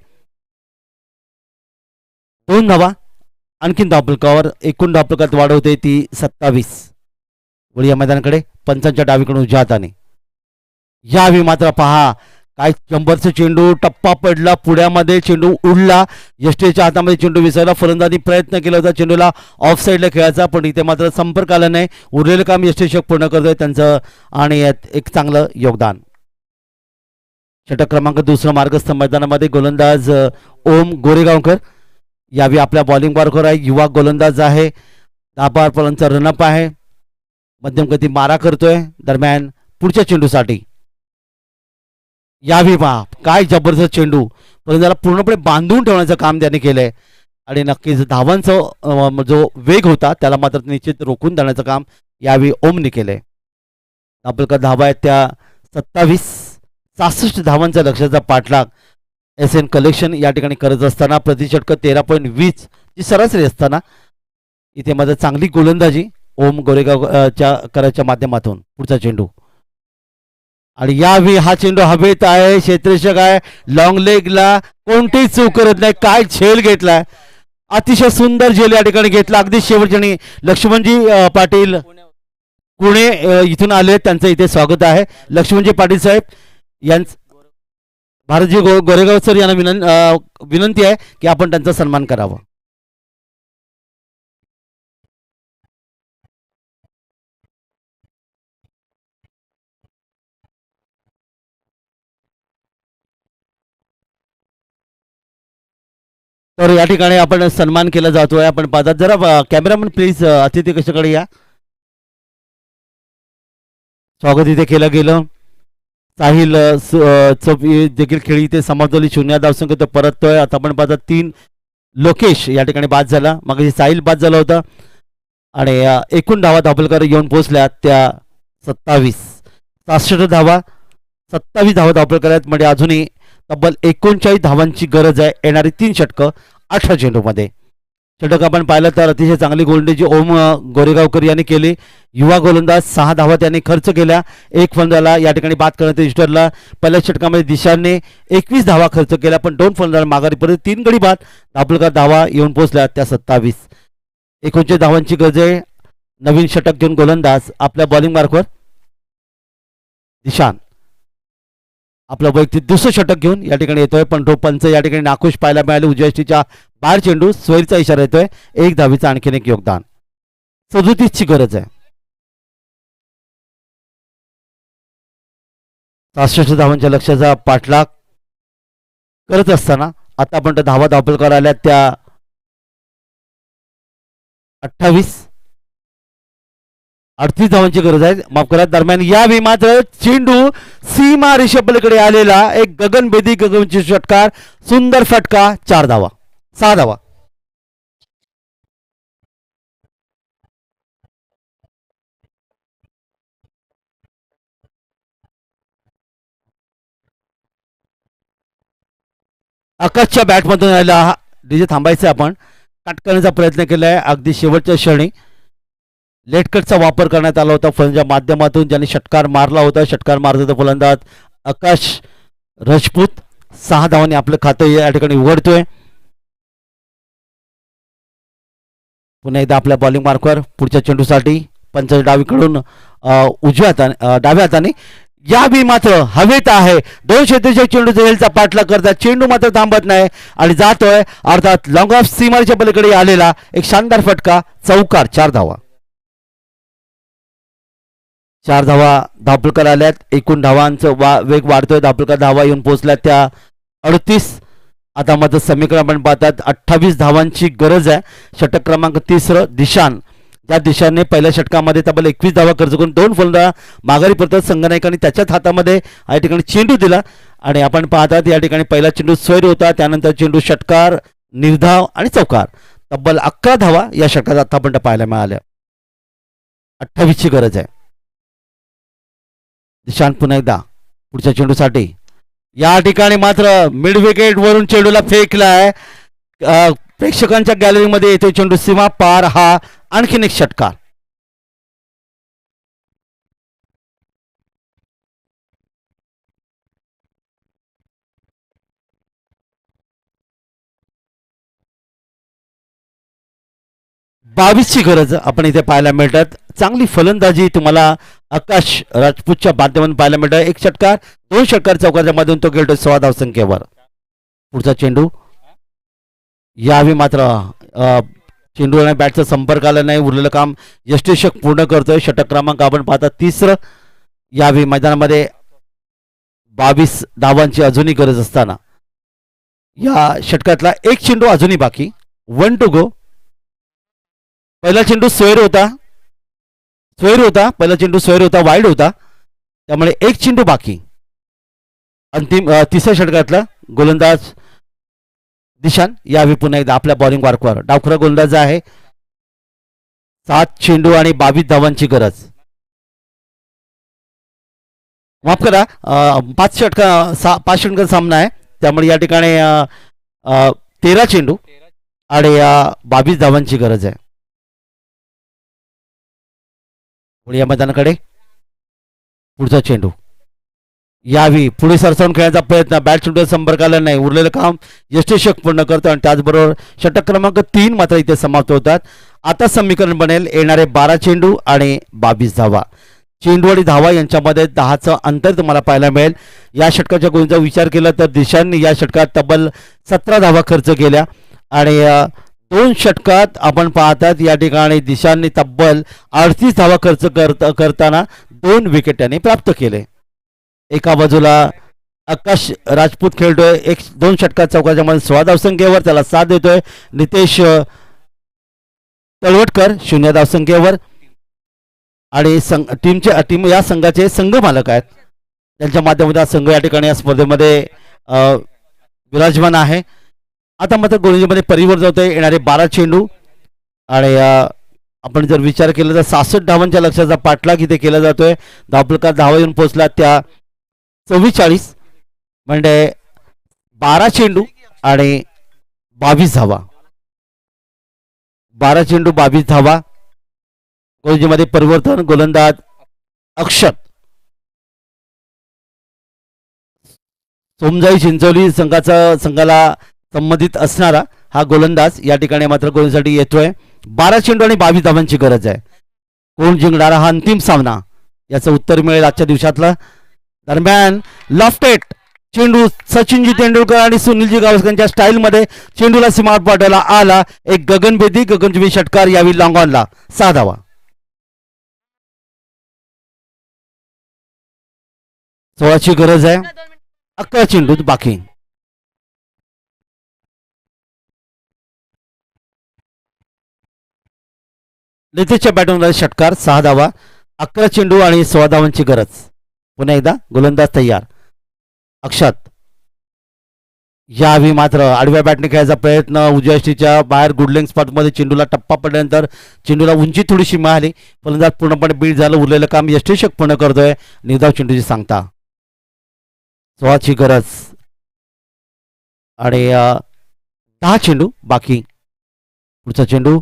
2 धावा आणखीन धावफलकावर. एकूण धावफलकात वाढ होते ती 27. वळी या मैदानाकडे पंचांच्या डावीकडून उजव्या हाताने. यावी मात्र पहा काय चंबरचं चेंडू. टप्पा पडला पुढ्यामध्ये. चेंडू उडला. यष्टीच्या हातामध्ये चेंडू विसरला. फलंदाजी प्रयत्न केला होता चेंडूला ऑफ साईडला खेळायचा पण इथे मात्र संपर्क आला नाही. उरलेलं काम यष्टीषक पूर्ण करतोय त्यांचं आणि एक चांगलं योगदान. षटक क्रमांक दुसरं मार्गस्थ मैदानामध्ये गोलंदाज ओम गोरेगावकर यावी आपल्या बॉलिंग मार्कवर आहे. युवा गोलंदाज आहे. 10 पर्यंतचा रनअप आहे. मध्यम गती मारा करतोय. दरम्यान पुढच्या चेंडूसाठी यावी पहा काय जबरदस्त चेंडू. फलंदाजाला पूर्णपणे बांधून ठेवण्याचं काम त्याने केलंय आणि नक्कीच धावांचा जो वेग होता त्याला मात्र निश्चित रोखून देण्याचं काम यावी ओमने केलंय. आपल्या धावा आहेत त्या 27. 66 धावांचा लक्ष्याचा पाठलाग एस एन कलेक्शन या ठिकाणी करत असताना प्रतिषटक 13.20 ची सरासरी असताना इथे मात्र चांगली गोलंदाजी ओम गोरेगावच्या कराच्या माध्यमातून. पुढचा चेंडू आणि यावी हा चेंडू हवेत आहे. क्षेत्ररक्षक आहे. लॉंग लेगला कोणतीही चूक करत नाही. काय झेल घेतलाय. अतिशय सुंदर झेल या ठिकाणी घेतला. अगदी शेवटच्यानी लक्ष्मणजी पाटील पुणे इथून आले. त्यांचं इथे स्वागत आहे. लक्ष्मणजी पाटील साहेब यांचं भारतजी गोरेगाव सर यांना विनंती आहे की आपण त्यांचा सन्मान करावा. तर या ठिकाणी आपण सन्मान केला जातोय. आपण पाहतात जरा कॅमेरामन प्लीज अतिथी कशाकडे या. स्वागत इथे केलं गेलं. साहिल देखील खेळी इथे समाप्त झाली. 0 धावसंख्या तो परततोय. आता आपण पाहतात 3 लोकेश या ठिकाणी बाद झाला. मग साहिल बाद झाला होता आणि एकूण धावा धावफलकावर येऊन पोहोचल्या त्या 27. 66 धावा 27 धावा धावफलकार आहेत म्हणजे अजूनही तब्बल 39 धावांची गरज आहे. येणारी 3 षटकं 18 चेंडूमध्ये. षटक आपण पाहिलं तर अतिशय चांगली गोलंदाजी ओम गोरेगावकर यांनी केली. युवा गोलंदाज 6 धावा त्यांनी खर्च केल्या. एक फलंदाजाला या ठिकाणी बाद करण्यात ईस्टरला. पहिल्या षटकामध्ये दिशाने 21 धावा खर्च केल्या पण 2 फलंदाज माघारी परत 3 गडी बाद धावफलकार धावा येऊन पोहोचल्या त्या 27. 39 धावांची गरज आहे. नवीन षटक घेऊन गोलंदाज आपल्या बॉलिंग मार्कवर. दिशान आपलं वैयक्तिक दुसरं षटक घेऊन या ठिकाणी येतोय पण तो पंच या ठिकाणी नाखुश पाहायला मिळाले. उजव्या बाहेर चेंडू स्वैरचा इशारा येतोय. 1 धावीचं आणखीन एक योगदान. 37 ची गरज आहे. 66 धावांच्या लक्ष्याचा पाठलाग करत असताना आता आपण धावा धावफलकार आल्या त्या 28. 38 धावांची गरज आहे. माफ करा. दरम्यान यावेळी मात्र चेंडू सीमा रेषेपलीकडे आलेला एक गगनभेदी गगनची षटकार. सुंदर फटका. 4 धावा 6 धावा. आकाशच्या बॅटमधून आलेला हा डीजे थांबायचं आपण कट करण्याचा प्रयत्न केला आहे. अगदी शेवटच्या क्षणी लेटकटचा वापर करण्यात आला होता फलंदाच्या माध्यमातून, ज्यांनी षटकार मारला होता. षटकार मारत होता फलंदाज आकाश राजपूत. 6 धावांनी आपलं खातं या ठिकाणी उघडतोय. पुन्हा एकदा आपल्या बॉलिंग मार्कवर पुढच्या चेंडूसाठी पंच डावीकडून उजव्या हाताने डाव्या हाताने यावी मात्र हवेत आहे. 236 चेंडू झेलचा पाठलाग करतात. चेंडू मात्र थांबत नाही आणि जातोय अर्थात लॉंग ऑफ सीमारेच्या पलीकडे आलेला एक शानदार फटका, चौकार. 4 धावा. 4 धावा धावपलकर आल्यात. एकूण धावांचं वेग वाढतोय. धावपलकर धावा येऊन पोहोचल्यात त्या 38. आता मात्र समीकरण आपण पाहतात 28 धावांची गरज आहे. षटक क्रमांक 3 दिशान, त्या दिशाने पहिल्या षटकामध्ये तब्बल 21 धावा खर्च करून 2 फलंदाज माघारी परतत. संघनायकांनी त्याच्याच हातामध्ये या ठिकाणी चेंडू दिला आणि आपण पाहतात या ठिकाणी पहिला चेंडू स्वैर होता, त्यानंतर चेंडू षटकार, निर्धाव आणि चौकार. तब्बल 11 धावा या षटकात आतापर्यंत पाहायला मिळाल्या. 28 ची गरज आहे. दिशांत पुन्हा एकदा पुढच्या चेंडूसाठी या ठिकाणी मात्र मिड विकेट वरून चेंडूला फेकलाय. प्रेक्षकांच्या गॅलरीमध्ये येतो चेंडू सीमा पार. हा आणखीन एक षटकार. ची गरज आपण इथे पाहायला मिळतात. चांगली फलंदाजी तुम्हाला आकाश राजपूतच्या माध्यमातून पाहायला मिळतात. एक षटकार, 2 षटकार चौकाच्या मधून तो खेळतो 16 धावसंख्येवर. पुढचा चेंडू यावी मात्र चेंडू आणि बॅटचा संपर्क आला नाही. उरलेलं काम यष्टीशक पूर्ण करतोय. षटक क्रमांक आपण पाहता 3. यावी मैदानामध्ये 22 धावांची अजूनही गरज असताना या षटकातला एक चेंडू अजूनही बाकी. 1 टू गो. पहिला चेंडू स्वैर होता. पहिला चेंडू स्वैर होता, वाईड होता, त्यामुळे एक चेंडू बाकी. अंतिम 3ऱ्या षटकातला गोलंदाज दिशान यावी पुन्हा एकदा आपल्या बॉलिंग मार्कवर. डावखुरा गोलंदाज आहे. 7 चेंडू आणि 22 धावांची गरज. माफ करा, 5 षटकार सामना आहे, त्यामुळे या ठिकाणी 13 चेंडू आणि 22 धावांची गरज आहे. या मैदानाकडे पुढचा चेंडू यावी पुढे सरसावून खेळण्याचा प्रयत्न. बॅट चेंडू संपर्क आला नाही. उरलेलं काम यष्टीशक पूर्ण करतो आणि त्याचबरोबर षटक क्रमांक 3 मात्र इथे समाप्त होतात. आता समीकरण बनेल येणारे 12 चेंडू आणि 22 धावा. चेंडू आणि धावा यांच्यामध्ये 10चं अंतर तुम्हाला पाहायला मिळेल. या षटकाच्या गुणांचा विचार केला तर दिशांनी या षटकात तब्बल 17 धावा खर्च केल्या आणि 2 षटकात आपण पाहतात या ठिकाणी दिशांनी तब्बल 38 धावा खर्च करताना 2 विकेट त्यांनी प्राप्त केले. एका बाजूला आकाश राजपूत खेळतोय 2 षटकात चौकाच्या मध्ये 16 धावसंख्येवर. त्याला साथ देतोय नितेश तळवटकर 0 धावसंख्येवर आणि टीम या संघाचे संघ मालक आहेत. त्यांच्या माध्यमातून संघ या ठिकाणी या स्पर्धेमध्ये विराजमान आहे. आता मात्र गोलंदाजीमध्ये परिवर्तन होतंय. येणारे 12 चेंडू आणि आपण जर विचार केला तर 66 धावांच्या लक्ष्याचा पाठलाग इथे केला जातोय. धावपलकार धावा येऊन पोहोचला त्या 44, म्हणजे 12 चेंडू आणि 22 धावा. 12 चेंडू 22 धावा. गोलंदाजीमध्ये परिवर्तन. गोलंदाज अक्षत सोमजाई चिंचोली संघाला संबंधित असणारा हा गोलंदाज या ठिकाणी मात्र गोलसाठी येतोय. 12 चेंडू आणि 22 धावांची गरज आहे. कोण जिंकणारा हा अंतिम सामना याचं उत्तर मिळेल आजच्या दिवसातलं. दरम्यान लॉफ्टेड चेंडू सचिनजी तेंडुलकर आणि सुनीलजी गावस्करांच्या स्टाईलमध्ये चेंडूला सीमावर पाठवला आला. एक गगनभेदी षटकार यावी लॉंग ऑनला. 6 धावा. 16ची गरज आहे. 11 चेंडू बाकी. नितेशच्या बॅटमध्ये षटकार 6 धावा. 11 चेंडू आणि 16 धावांची गरज. पुन्हा एकदा गोलंदाज तयार. अक्षत यावी मात्र आडव्या बॅटने खेळायचा प्रयत्न. उजव्या यष्टीच्या बाहेर गुडलेंग स्पॉटमध्ये चेंडूला टप्पा पडल्यानंतर चेंडूला उंची थोडीशी मिळाली. फलंदाज पूर्णपणे बीट झालं. उरलेलं काम यष्टीशक पूर्ण करतोय. निर्धाव चेंडूची सांगता. 16ची गरज. आणि 10 चेंडू बाकी. पुढचा चेंडू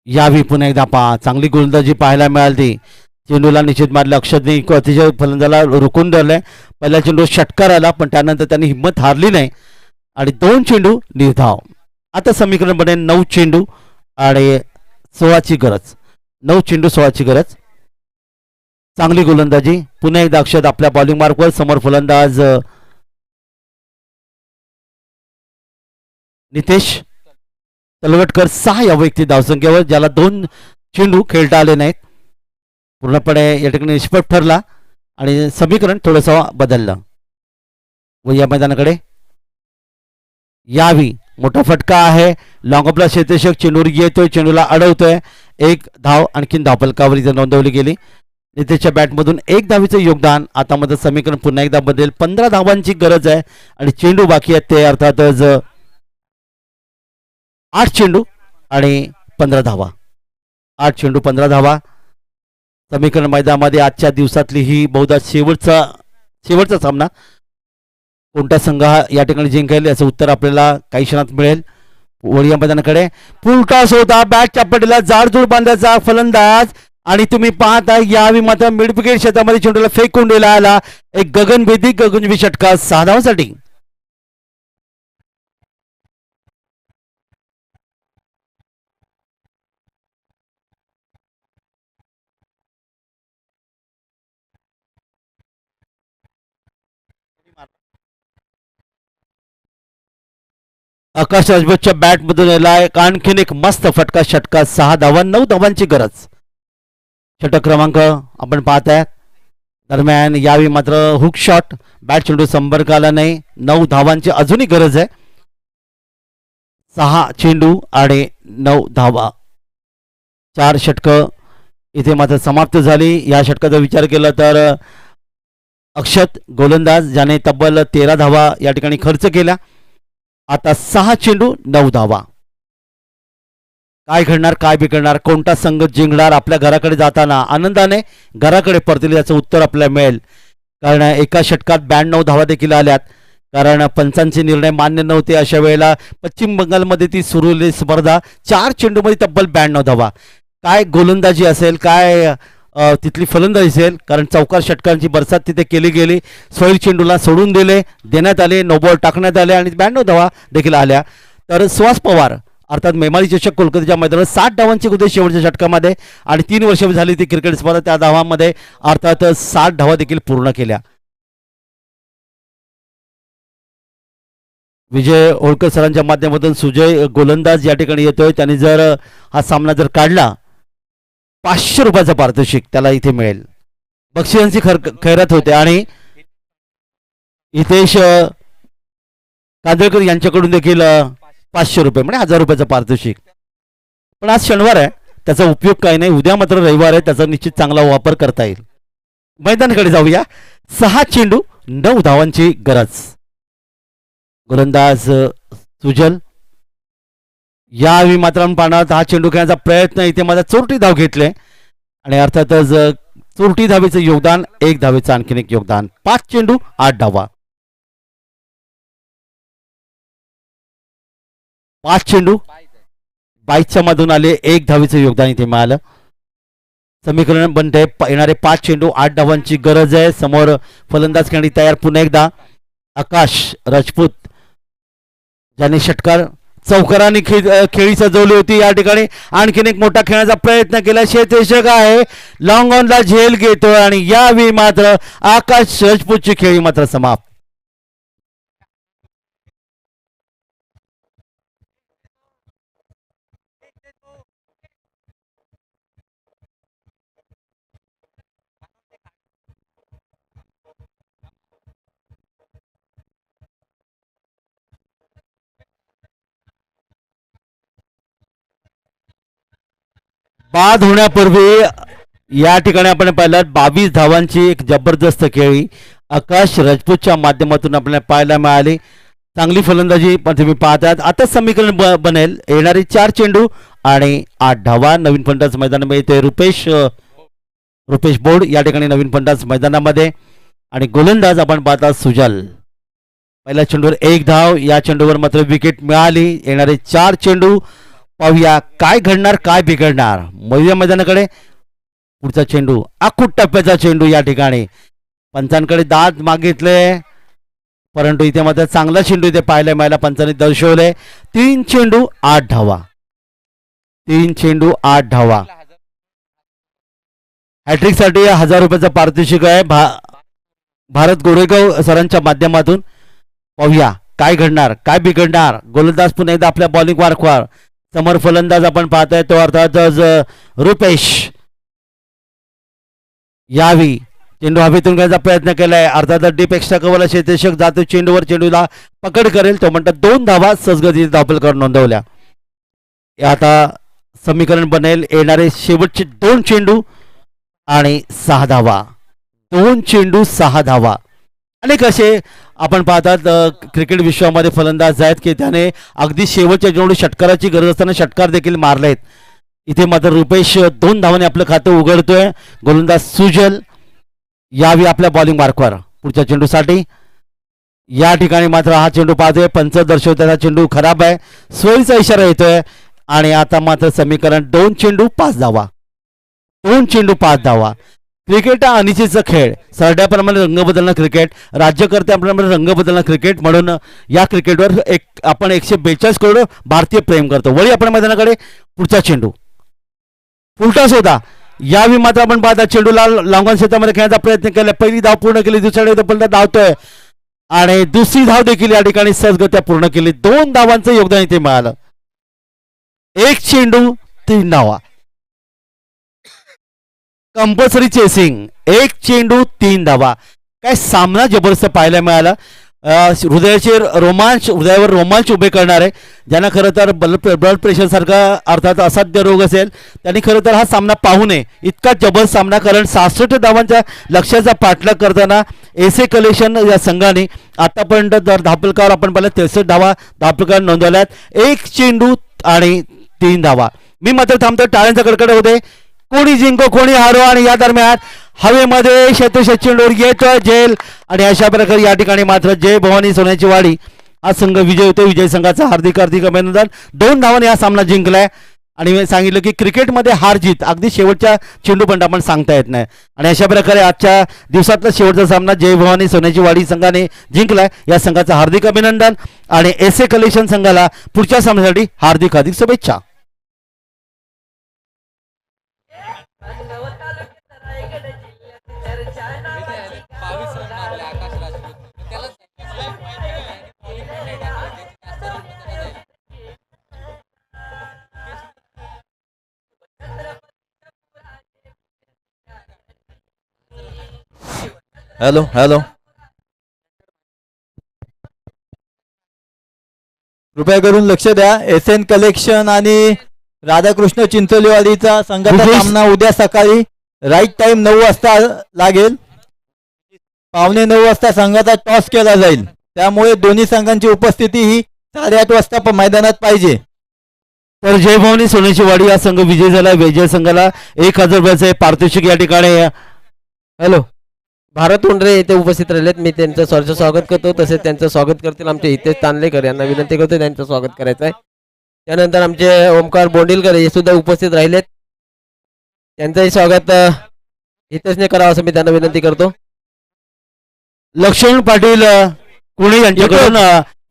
यावी पुन्हा एकदा चांगली गोलंदाजी पाहायला मिळाली. चेंडूला निश्चित मारलं अक्षतने, अतिशय फलंदाला रोखून धरलंय. पहिला चेंडू षटकार आला पण त्यानंतर त्यांनी हिंमत हारली नाही आणि 2 चेंडू निर्धाव. आता समीकरण बनेल 9 चेंडू आणि 16ची गरज. 9 चेंडू 16ची गरज. चांगली गोलंदाजी पुन्हा एकदा अक्षत आपल्या बॉलिंग मार्कवर. समोर फलंदाज नितेश तलवटकर 6 या वैयक्तिक धावसंख्येवर, ज्याला 2 चेंडू खेळता आले नाहीत. पूर्णपणे या ठिकाणी निष्फळ ठरला आणि समीकरण थोडंसं बदललं. व या मैदानाकडे यावी मोठा फटका आहे. लॉंग ऑफला क्षेत्ररक्षक चेंडूवर येतोय, चेंडूला अडवतोय. 1 धाव आणखीन धावफलकावर इथे नोंदवली गेली. नितेशच्या बॅटमधून 1 धावीचं योगदान. आता मध्ये समीकरण पुन्हा एकदा बदलेल. 15 धावांची गरज आहे आणि चेंडू बाकी आहेत ते अर्थातच 8 चेंडू आणि 15 धावा. 8 चेंडू 15 धावा. समीकरण मैदानामध्ये आजच्या दिवसातली ही बहुधा शेवटचा सामना. कोणता संघ या ठिकाणी जिंकेल याचं उत्तर आपल्याला काही क्षणात मिळेल. वडिया मैदानाकडे फुलटॉस होता. बॅटच्या पट्टीला जाडजूड बांधायचा फलंदाज आणि तुम्ही पाहता यावी मात्र मिड विकेट क्षेत्रामध्ये चेंडूला फेकून दिला आला. एक गगनभेदी षटकार 6 धावांसाठी. आकाश राजपूतच्या बॅटमधून येलाय आणखीन एक मस्त फटका षटकार 6 धावा. 9 धावांची गरज. षटक क्रमांक आपण पाहताय. दरम्यान यावी मात्र हुक शॉट, बॅट चेंडू संपर्क आला नाही. 9 धावांची अजूनही गरज आहे. 6 चेंडू आणि 9 धावा. 4 षटकं इथे मात्र समाप्त झाली. या षटकाचा विचार केला तर अक्षत गोलंदाज ज्याने तब्बल 13 धावा या ठिकाणी खर्च केला. आता 6 चेंडू 9 धावा. काय घडणार, काय बिघडणार, कोणता संघ जिंकणार? आपल्या घराकडे जाताना आनंदाने घराकडे परतील याचं उत्तर आपल्याला मिळेल. कारण एका षटकात 92 धावा देखील आल्यात. कारण पंचांचे निर्णय मान्य नव्हते. अशा वेळेला पश्चिम बंगालमध्ये ती सुरू स्पर्धा 4 चेंडूमध्ये तब्बल 92 धावा. काय गोलंदाजी असेल, काय तिथली फलंदाजी असेल. कारण चौकार षटकांची बरसात तिथे केली गेली. सोहेल चेंडूला सोडून देण्यात आले, नो बॉल टाकण्यात आले आणि 92 धावा देखील आल्या. तर सुहास पवार अर्थात मेमारी चषक कोलकाताच्या मैदानात 60 धावांची होते शेवटच्या षटकामध्ये आणि 3 वर्ष झाली ती क्रिकेट स्पर्धा. त्या धावांमध्ये अर्थात 60 धावा देखील पूर्ण केल्या. विजय होळकर सरांच्या माध्यमातून सुजय गोलंदाज या ठिकाणी येतोय. त्यांनी जर हा सामना जर काढला 500 रुपयाचा पारितोषिक त्याला इथे मिळेल. बक्षिसांची खैरात होते आणि हितेश कांदळकर यांच्याकडून देखील 500 रुपये म्हणजे 1000 रुपयाचं पारितोषिक. पण आज शनिवार आहे, त्याचा उपयोग काही नाही. उद्या मात्र रविवार आहे, त्याचा निश्चित चांगला वापर करता येईल. मैदानाकडे जाऊया. 6 चेंडू 9 धावांची गरज. गोलंदाज सुजल यावेळी मात्र पाण्यात हा चेंडू खेळण्याचा प्रयत्न. इथे माझा चोरटी धाव घेतले आणि अर्थातच चोरटी धावेचं योगदान, 1 धावेचं आणखीन एक योगदान. 5 चेंडू 8 धावा. 5 चेंडू 22च्या मधून आले, 1 धावेचं योगदान इथे मिळालं. समीकरण बनते येणारे 5 चेंडू 8 धावांची गरज आहे. समोर फलंदाज खेळणी तयार. पुन्हा एकदा आकाश राजपूत ज्याने षटकार चौकाराने खेळी सजवली होती. या ठिकाणी आणखीन एक मोठा खेळण्याचा प्रयत्न केला. क्षेत्ररक्षक आहे, लॉंग ऑनला झेल घेतोय आणि यावेळी मात्र आकाश राजपूतची खेळी मात्र समाप्त. बाद होण्यापूर्वी या ठिकाणी आपण पाहिलं 22 धावांची एक जबरदस्त खेळी आकाश राजपूतच्या माध्यमातून आपल्याला पाहायला मिळाली. चांगली फलंदाजी पण तुम्ही पाहतात. आता समीकरण बनेल येणारी 4 चेंडू आणि 8 धावा. नवीन फलंदाज मैदानामध्ये येते रुपेश बोर्ड या ठिकाणी नवीन फलंदाज मैदानामध्ये आणि गोलंदाज आपण पाहतात सुजल. पहिल्या चेंडूवर एक धाव, या चेंडूवर मात्र विकेट मिळाली. येणारे 4 चेंडू पाहूया काय घडणार काय बिघडणार. मयूया मैदानाकडे पुढचा चेंडू आखूट टप्प्याचा चेंडू या ठिकाणी पंचांकडे दाद मागितले, परंतु इथे मात्र चांगला चेंडू इथे पाहायला मिळाला. पंचांनी दर्शवले 3 चेंडू 8 धावा. 3 चेंडू 8 धावा. हॅट्रिक साठी 1000 रुपयाचा पारितोषिक आहे भारत गोरेगाव सरांच्या माध्यमातून. पाहूया काय घडणार काय बिघडणार. गोलंदाज पुन्हा एकदा आपल्या बॉलिंग वारंवार. समोर फलंदाज आपण पाहताय तो अर्थातच रुपेश यावी. चेंडू हवेतून घ्यायचा प्रयत्न केलाय. अर्थातच डीप एक्स्ट्रा कव्हरला क्षेत्ररक्षक जातो चेंडूवर, चेंडूला पकड करेल तो म्हणतात 2 धावा सहजगतीने धावफलकावर नोंदवल्या. आता समीकरण बनेल येणारे शेवटचे 2 चेंडू आणि 6 धावा. 2 चेंडू 6 धावा. अनेक असे आपण पाहतात क्रिकेट विश्वामध्ये फलंदाज आहेत की त्याने अगदी शेवटच्या चेंडू षटकाराची गरज असताना षटकार देखील मारलेत. इथे मात्र रुपेश 2 धावांनी आपलं खातं उघडतोय. गोलंदाज सुजल यावी आपल्या बॉलिंग मार्कवर पुढच्या चेंडूसाठी. या ठिकाणी मात्र हा चेंडू पाहतोय. पंच दर्शवतात हा चेंडू खराब आहे, सोयीचा इशारा येतोय. आणि आता मात्र समीकरण 2 चेंडू 5 धावा. 2 चेंडू 5 धावा. क्रिकेट हा अनिश्चितचा खेळ. सरड्याप्रमाणे रंग बदलणं क्रिकेट, राज्यकर्त्याप्रमाणे रंग बदलणं क्रिकेट. म्हणून या क्रिकेटवर आपण 142 करोड भारतीय प्रेम करतो. वळी आपण मैदानाकडे पुढचा चेंडू फुलटॉस होता. यावेळी मात्र आपण पाहता चेंडूला लॉंगॉन क्षेत्रामध्ये खेळण्याचा प्रयत्न केला. पहिली धाव पूर्ण केली, दुसऱ्या पहिल्यांदा धावतोय आणि दुसरी धाव देखील या ठिकाणी सहजगत्या पूर्ण केली. 2 धावांचं योगदान इथे मिळालं. 1 चेंडू 3 धावा. Compulsory chasing. 1 चेंडू 3 धावा. काय सामना जबरदस्त पाहायला मिळाला. हृदयावर रोमांच उभे करणारे ज्यांना खरं तर ब्लड प्रेशर सारखा अर्थात असाध्य रोग असेल त्यांनी खरं तर हा सामना पाहू नये. इतका जबरदस्त सामना. कारण 66 धावांच्या लक्ष्याचा पाठलाग करताना एसे कलेक्शन या संघाने आतापर्यंत जर धावफलकावर आपण पाहिलं 63 धावा धावफलकावर नोंदवल्यात. 1 चेंडू आणि 3 धावा. मी मात्र थांबतो. टाळ्यांचा कडकड होते. कोणी जिंको कोणी हारो. आणि या दरम्यान हवेमध्ये क्षेत्ररक्षक चेंडूवर येतोय जेल. आणि अशा प्रकारे या ठिकाणी मात्र जय भवानी सोन्याची वाडी हा संघ विजय होतो. विजय संघाचा हार्दिक हार्दिक अभिनंदन. 2 धावांनी हा सामना जिंकलाय. आणि मी सांगितलं की क्रिकेटमध्ये हार जीत अगदी शेवटच्या चेंडूपर्यंत आपण सांगता येत नाही. आणि अशा प्रकारे आजच्या दिवसातला शेवटचा सामना जय भवानी सोन्याची वाडी संघाने जिंकलाय. या संघाचं हार्दिक अभिनंदन. आणि एसे कलेक्शन संघाला पुढच्या सामन्यासाठी हार्दिक हार्दिक शुभेच्छा. हॅलो हॅलो, कृपया करून लक्ष द्या. एसएन कलेक्शन आणि राधाकृष्ण चिंचोलीवाडीचा संघाचा सामना उद्या सकाळी राईट टाइम 9 वाजता लागेल. 9:15 वाजता संघाचा टॉस केला जाईल. त्यामुळे दोन्ही संघांची उपस्थिती ही 8:30 वाजता मैदानात पाहिजे. तर जय भवानी सोन्याची वाडी हा संघ विजय झाला. विजय संघाला 1000 रुपयाचे पारितोषिक या ठिकाणी. हॅलो, भारत उंडरे येथे उपस्थित राहिलेत. मी त्यांचं सहर्ष स्वागत करतो. तसेच त्यांचं स्वागत करतील आमचे हितेश तांदलेकर यांना विनंती करतो त्यांचं स्वागत करायचं आहे. त्यानंतर आमचे ओमकार बोंडिलकर हे सुद्धा उपस्थित राहिलेत. त्यांचंही स्वागत हितेशने करावं असं मी त्यांना विनंती करतो. लक्ष्मण पाटील कुणे यांच्याकडून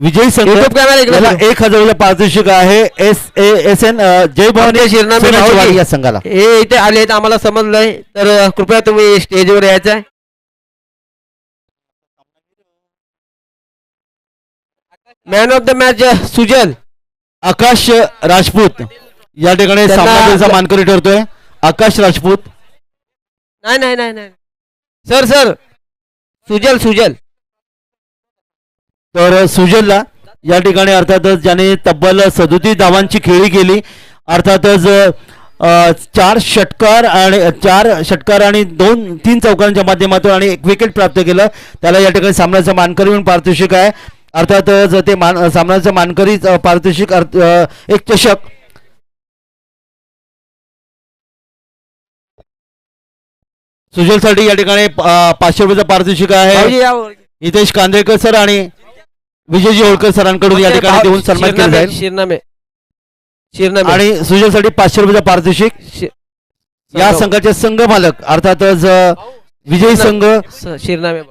विजय संघ 1000 रुपये पारितोषिक आहे. एस एन जय भवानी सोन्याची वाडी या संघाला. हे इथे आले आहेत आम्हाला समजलंय. तर कृपया तुम्ही स्टेजवर यायचं आहे. मॅन ऑफ द मॅच सुजल आकाश राजपूत या ठिकाणी सामन्याचा मानकरी ठरतोय. आकाश राजपूत. नाही नाही नाही नाही सर सर सुजल सुजल. तर सुजलला या ठिकाणी अर्थातच ज्याने तब्बल 37 धावांची खेळी केली. अर्थातच 4 षटकार आणि 2-3 चौकारांच्या माध्यमातून आणि 1 विकेट प्राप्त केलं. त्याला या ठिकाणी सामन्याचा मानकरी म्हणून पारितोषिक आहे. अर्थातच ते सामन्याचं मानकरी पारितोषिक 1 चषक. सुजलसाठी या ठिकाणी 500 रुपयाचं पारितोषिक आहे. हितेश कांदेकर सर आणि विजयजी होळकर सरांकडून या ठिकाणी देऊन सन्मान केला जाईल शिरनामे शिरनामे आणि सुजयसाठी 500 रुपयाचा पारितोषिक शि- या संघाचे संघ मालक अर्थातच विजयी संघ शिरनामे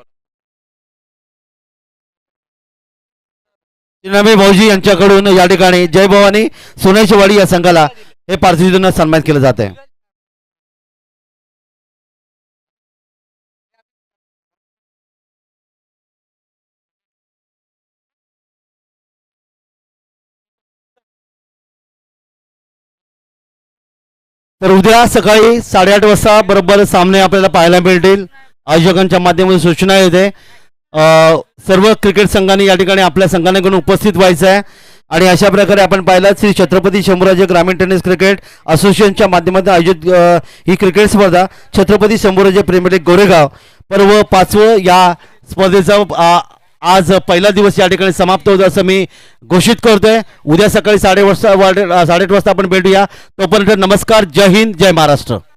चिन्नामे भाऊजी यांच्याकडून या ठिकाणी जय भवानी सोन्याची वाडी या संघाला हे पारितोषिकाने सन्मानित केलं जात आहे. तर उद्या सकाळी 8:30 वाजता बरोबर सामने आपल्याला पाहायला मिळतील. आयोजकांच्या माध्यमातून सूचना येते सर्व क्रिकेट संघांनी या ठिकाणी आपल्या संघाकडून उपस्थित व्हायचं आहे आणि अशा प्रकारे आपण पाहिलं श्री छत्रपती शंभूराजे ग्रामीण टेनिस क्रिकेट असोसिएशनच्या माध्यमातून आयोजित ही क्रिकेट स्पर्धा छत्रपती शंभूराजे प्रीमियर लीग गोरेगाव पर्व 5वं या स्पर्धेचा आज पहिला दिवस या ठिकाणी समाप्त होतं असं मी घोषित करतोय. उद्या सकाळी 8:30 वाजता आपण भेटूया. तोपर्यंत नमस्कार, जय हिंद, जय महाराष्ट्र.